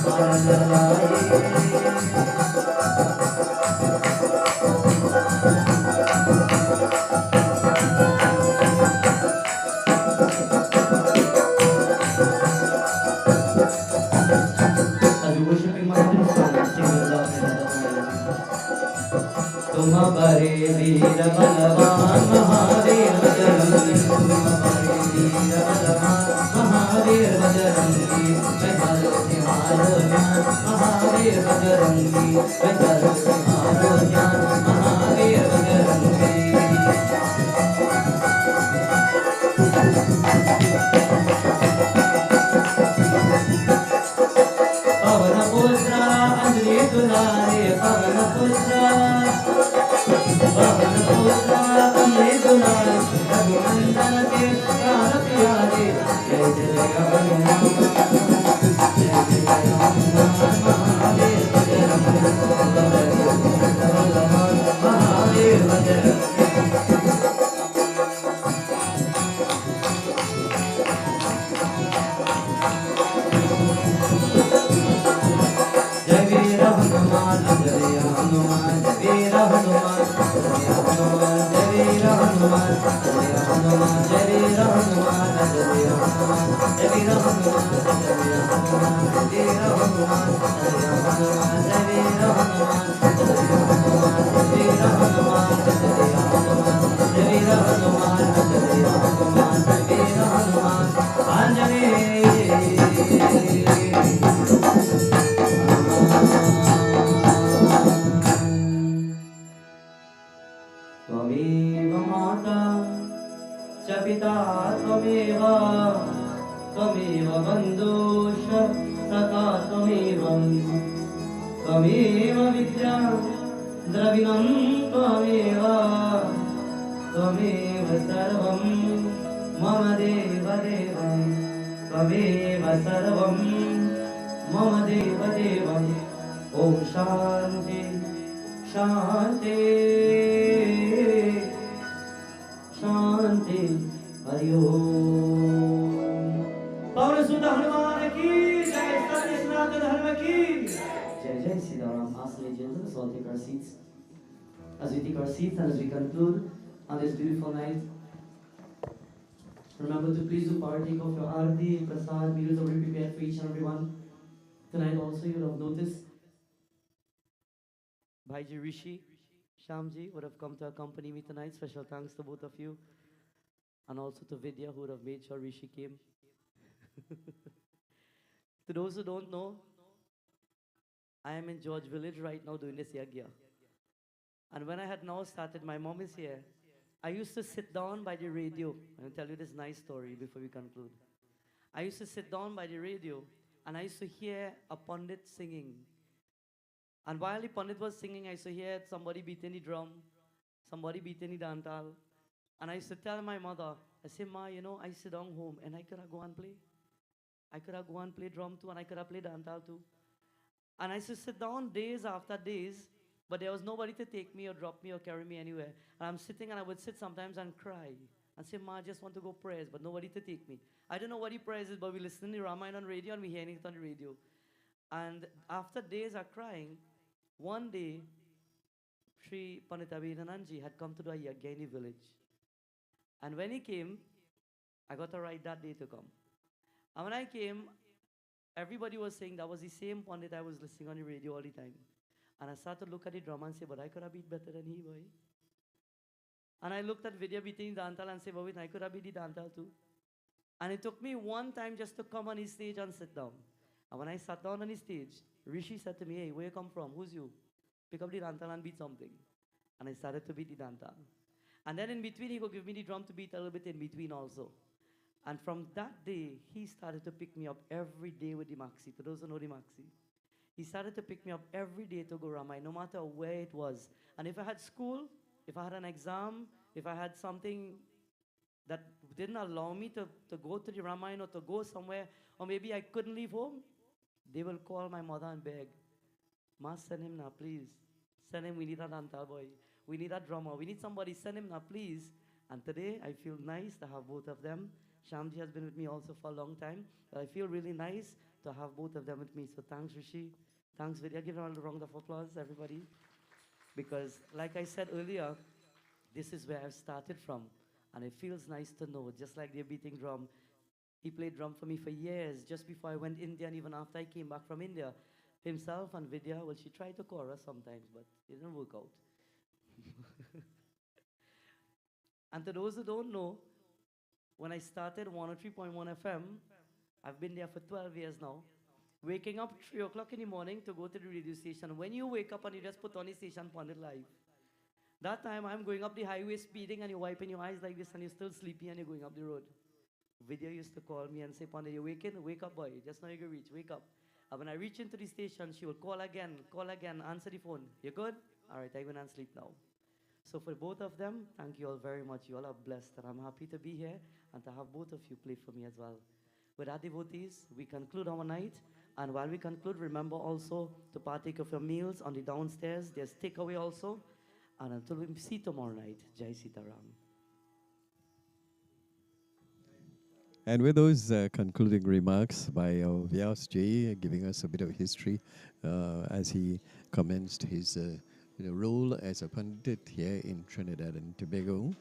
मारन लाए तुम बरे वीर बलवान महावीर बजरंगी तुम बरे वीर बलवान महावीर बजरंगी मैं करो तुम्हारो ज्ञान महावीर बजरंगी मैं करो तुम्हारो ज्ञान महावीर बजरंगी पवन पुत्र अंजलि दुलारे पवन पुत्र अंजलि दुलारे रघुनंदन के प्राण प्यारे जय जय हनुमान जय जय हनुमान महावीर बजरंगी महावीर बजरंगी जय वीर हनुमान जय हनुमान वीर हनुमान जय हनुमान जय वीर हनुमान जय हनुमान जय वीर हनुमान जय हनुमान जय वीर हनुमान जय हनुमान वीर हनुमान जय हनुमान जय वीर हनुमान जय हनुमान वीर हनुमान जय हनुमान जय वीर हनुमान जय हनुमान वीर हनुमान आंजनेय त्वमेव माता च पिता त्वमेव त्वमेव बन्धुश्च सखा त्वमेव त्वमेव विद्या द्रविणं त्वमेव त्वमेव सर्वं मम देवदेव त्वमेव सर्वं मम देवदेव ॐ शान्ति शान्ति शांति हरि ओम पवन सुत हनुमान की जय सत्य सनातन धर्म की जय जय श्री राम आसन लीजिए let us all take our seats as we take our seats and as we conclude on this beautiful night remember to please do partake of your arti prasad meals already prepared for each and every one tonight also you will have noticed Bhaiji Rishi Shamji would have come to accompany me tonight. Special thanks to both of you. And also to Vidya who would have made sure Rishi came. To those who don't know, I am in George Village right now doing this Yagna. And when I had now started, my mom is here. I used to sit down by the radio. I'll tell you this nice story before we conclude. I used to sit down by the radio and I used to hear a pundit singing. And while the Pandit was singing, I used to hear somebody beating the drum, somebody beating the dantal. And I used to tell my mother, I say, Ma, you know, I sit down home and I could have go and play. I could have go and play drum too and I could have played dantal too. And I used to sit down days after days, but there was nobody to take me or drop me or carry me anywhere. And I'm sitting and I would sit sometimes and cry and say, Ma, I just want to go prayers, but nobody to take me. I don't know what the prayers is, but we listen to Ramayana on radio and we hearing it on the radio. And after days of crying, One day, Sri Pandit Abhinananji had come to the Yagna village. And when he came, I got a right that day to come. And when I came, everybody was saying that was the same Pandit I was listening on the radio all the time. And I started to look at the drama and say, but I could have beat better than he, boy. And I looked at Vidya beating Dantal and said, but wait, I could have beat the Dantal too. And it took me one time just to come on his stage and sit down. And when I sat down on his stage, Rishi said to me, hey, where you come from? Who's you? Pick up the Dantal and beat something. And I started to beat the Dantal. And then in between, he would give me the drum to beat a little bit in between also. And from that day, he started to pick me up every day with the maxi. To those who know the maxi. He started to pick me up every day to go Ramai, no matter where it was. And if I had school, if I had an exam, if I had something that didn't allow me to go to the Ramayana or to go somewhere, or maybe I couldn't leave home, they will call my mother and beg, Ma, send him now, please. Send him, we need a Dantal boy. We need a drummer. We need somebody, send him now, please. And today, I feel nice to have both of them. Shamji has been with me also for a long time. But I feel really nice to have both of them with me. So thanks, Rishi. Thanks, Vidya. Give them a round of applause, everybody. Because, like I said earlier, this is where I've started from. And it feels nice to know, just like they're beating drum. He played drum for me for years, just before I went India and even after I came back from India. Himself and Vidya, well, she tried to chorus sometimes, but it didn't work out. And to those who don't know, when I started 103.1 FM, I've been there for 12 years now. Waking up 3 o'clock in the morning to go to the radio station. When you wake up and you just put on the station, Pandit Live. That time I'm going up the highway speeding and you're wiping your eyes like this and you're still sleepy and you're going up the road. Vidya used to call me and say, Pandit, you waking? Wake up, boy. Just now you can reach. Wake up. And when I reach into the station, she will call again, answer the phone. You good? All right, I'm going to sleep now. So for both of them, thank you all very much. You all are blessed and I'm happy to be here and to have both of you play for me as well. With our devotees, we conclude our night. And while we conclude, remember also to partake of your meals on the downstairs. There's takeaway also. And until we see tomorrow night, Jai Sitaram. And with those concluding remarks by Vyasji, giving us a bit of history as he commenced his role as a Pandit here in Trinidad and Tobago,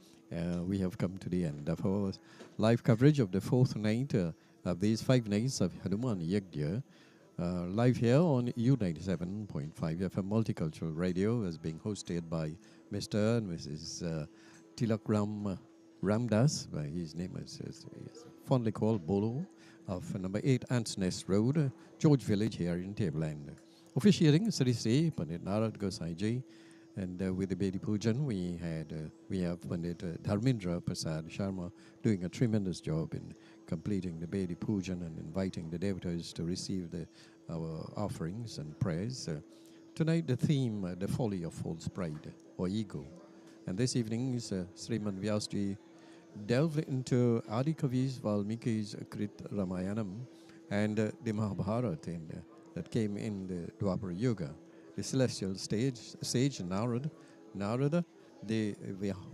we have come to the end of our live coverage of the fourth night of these 5 nights of Hanuman Yagna. Live here on U97.5 FM Multicultural Radio is being hosted by Mr. and Mrs. Tilak Ramdas, his name is fondly called Bolo, of number 8 Ants Nest Road, George Village here in Tableland. Officiating Sri Sri Pandit Narad Gosine, and with the Bedi Pujan we have Pandit Dharmendra Prasad Sharma doing a tremendous job in completing the Bedi Pujan and inviting the devotees to receive our offerings and prayers. Tonight the theme, the folly of false pride or ego. And this evening is Sriman Vyasji delved into Adi Kavi's Valmiki's Krit Ramayanam and the Mahabharata that came in the Dwapara Yuga. The celestial sage Narada, the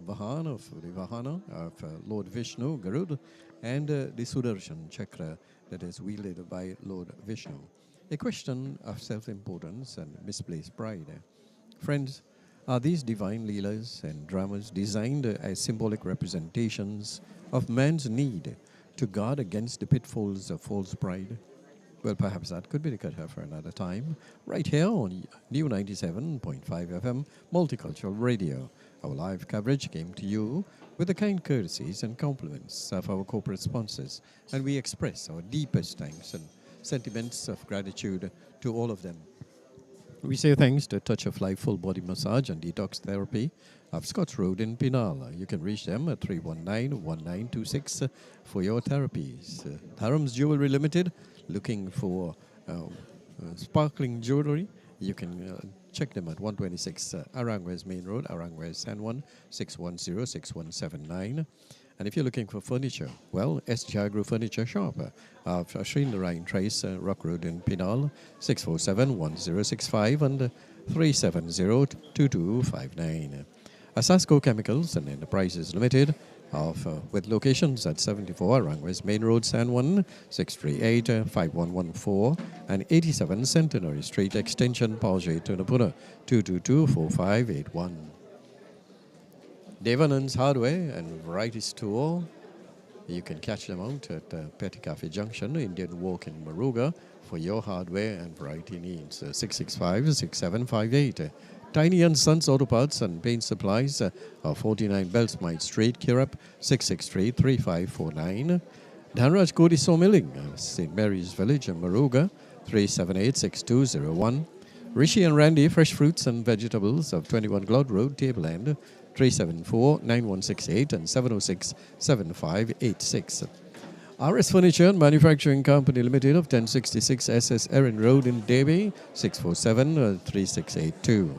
Vahana of Lord Vishnu, Garud, and the Sudarshan Chakra that is wielded by Lord Vishnu. A question of self-importance and misplaced pride. Friends, are these divine leelas and dramas designed as symbolic representations of man's need to guard against the pitfalls of false pride? Well, perhaps that could be the cutter for another time, right here on New 97.5 FM Multicultural Radio. Our live coverage came to you with the kind courtesies and compliments of our corporate sponsors, and we express our deepest thanks and sentiments of gratitude to all of them. We say thanks to Touch of Life Full Body Massage and Detox Therapy of Scotts Road in Pinal. You can reach them at 319-1926 for your therapies. Dharam's Jewelry Limited, looking for sparkling jewelry. You can check them at 126 Arangwes Main Road, Arangwes San Juan, 610-6179. And if you're looking for furniture, well, S. Jagru Furniture Shop of Srinarayan Trace, Rock Road in Pinal, 647-1065 and 370-2259. Asasco Chemicals and Enterprises Limited, with locations at 74 Arang West Main Road, San Juan, 638-5114, and 87 Centenary Street, Extension, Paujay, Tunapuna, 222-4581. Devanand's Hardware and Variety Store. You can catch them out at Petty Cafe Junction, Indian Walk in Maruga, for your hardware and variety needs. 665-6758. Tiny & Sons Auto Parts and Paint Supplies, 49 Bellsmite Street, Kirrap, 663-3549. Dhanraj Kodi Sawmilling, St. Mary's Village, Maruga, 378-6201. Rishi and Randy Fresh Fruits and Vegetables of 21 Glod Road, Tableland, 374-9168 and 706-7586. RS Furniture and Manufacturing Company Limited of 1066 SS Erin Road in Derby, 647-3682.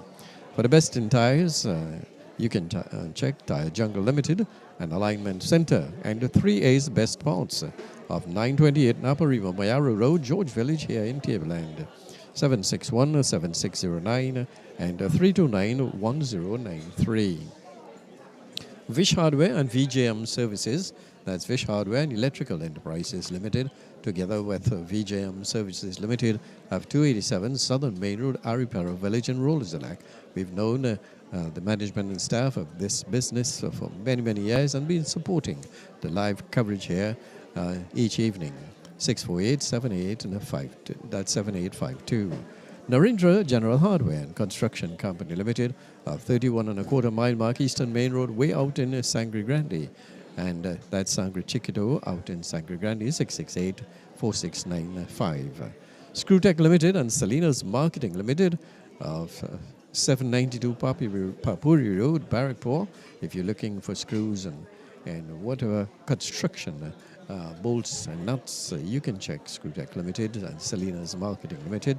For the best in tires, you can check Tire Jungle Limited and Alignment Center and the 3A's Best Parts of 928 Napa River Mayaro Road, George Village here in Tableland. 761-7609 and 329-1093. Vish Hardware and VJM Services, that's Vish Hardware and Electrical Enterprises Limited, together with VJM Services Limited, have 287 Southern Main Road, Aripara Village in Rolazalak. We've known the management and staff of this business for many, many years and been supporting the live coverage here each evening. 648-7852, that's 7852. Narendra General Hardware and Construction Company Limited of 31 1/4 mile mark Eastern Main Road way out in Sangre Grande. And that's Sangre Chiquito out in Sangre Grande, 668-4695. Screwtech Limited and Salinas Marketing Limited of 792 Papuri Road, Barrackpore. If you're looking for screws and whatever construction, bolts and nuts, you can check Screwtech Limited and Salinas Marketing Limited.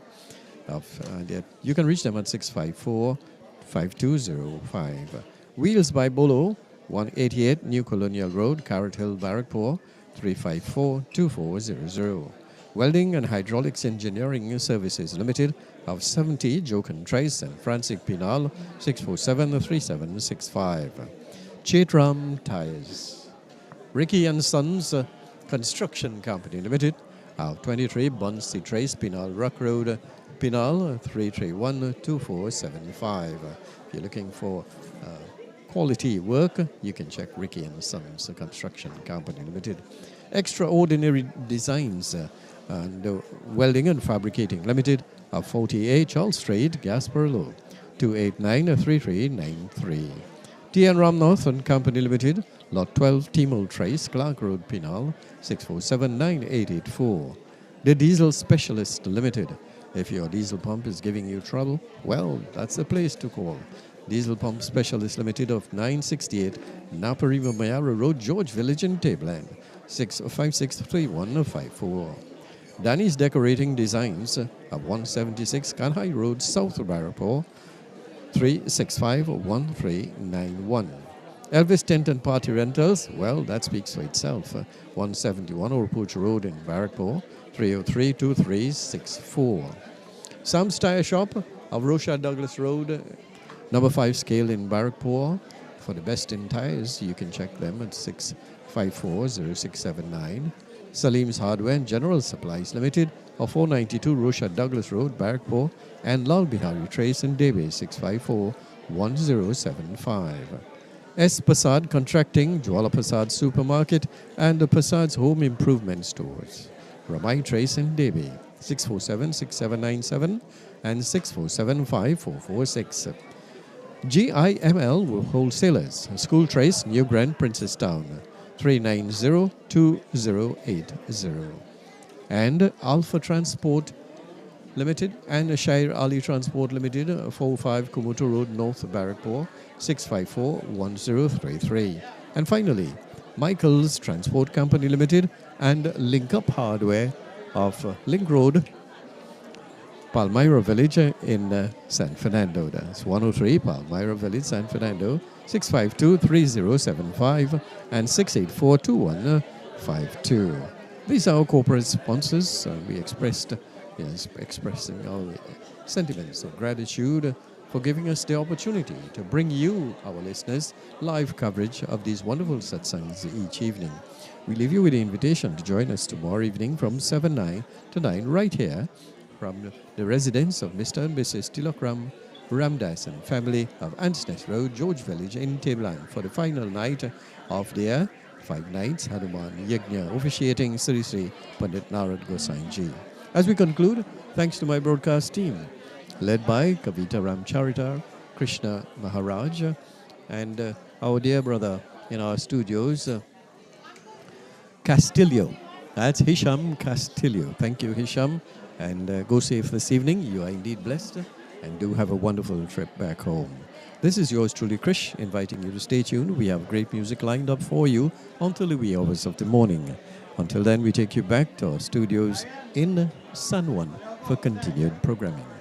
You can reach them at 654-5205. Wheels by Bolo, 188 New Colonial Road, Carrot Hill, Barrackpore, 354-2400. Welding and Hydraulics Engineering Services Limited of 70 Joken Trace and Francis Pinal, 647-3765. Chetram Tires. Ricky and Sons Construction Company Limited of 23 Bunsey Trace, Pinal Rock Road, Pinal, 331-2475. If you're looking for quality work, you can check Ricky and Sons Construction Company Limited. Extraordinary Designs and Welding and Fabricating Limited of 48 Charles Street, Gasperlo, 289-3393. T.N. Ramnath and Company Limited, Lot 12 Timol Trace, Clark Road, Pinal, 647-9884. The Diesel Specialist Limited. If your diesel pump is giving you trouble, well, that's the place to call. Diesel Pump Specialist Limited of 968 Napa River Mayara Road, George Village in Tableland, 656-3154. Danny's Decorating Designs of 176 Kanhai Road, South Barrackpore, 365-1391. Elvis Tent and Party Rentals, well, that speaks for itself. 171 Orpooch Road in Barrackpore, 303-2364. Sam's Tire Shop of Rosha Douglas Road, number 5 Scale in Barrackpore. For the best in tires, you can check them at 654-0679. Salim's Hardware and General Supplies Limited of 492 Rosha Douglas Road, Barrackpore, and Lal Bihari Trace in Debe, 654-1075. S. Prasad Contracting, Jwala Prasad Supermarket, and the Prasad's Home Improvement Stores. Ramai Trace in Debe, 647-6797 and 647-5446. GIML Wholesalers, School Trace, New Grand, Princestown, 390-2080. And Alpha Transport Limited and Shire Ali Transport Limited, 45 Kumutu Road, North Barrackpore, 654-1033. And finally, Michael's Transport Company Limited and Link Up Hardware of Link Road, Palmyra Village in San Fernando. That's 103 Palmyra Village, San Fernando, 652-3075 and 684-2152. These are our corporate sponsors. We expressing our sentiments of gratitude for giving us the opportunity to bring you, our listeners, live coverage of these wonderful satsangs each evening. We leave you with the invitation to join us tomorrow evening from 7 to 9 right here from the residence of Mr. and Mrs. Tilakram Ramdas and family of Ansness Road, George Village in Tableland for the final night of their 5 nights Hanuman Yagna, officiating Sri Sri Pandit Narad Gosine ji. As we conclude, thanks to my broadcast team, led by Kavita Ramcharita, Krishna Maharaj, and our dear brother in our studios, Castillo. That's Hisham Castillo. Thank you, Hisham. And go safe this evening. You are indeed blessed. And do have a wonderful trip back home. This is yours truly, Krish, inviting you to stay tuned. We have great music lined up for you until the wee hours of the morning. Until then, we take you back to our studios in San Juan for continued programming.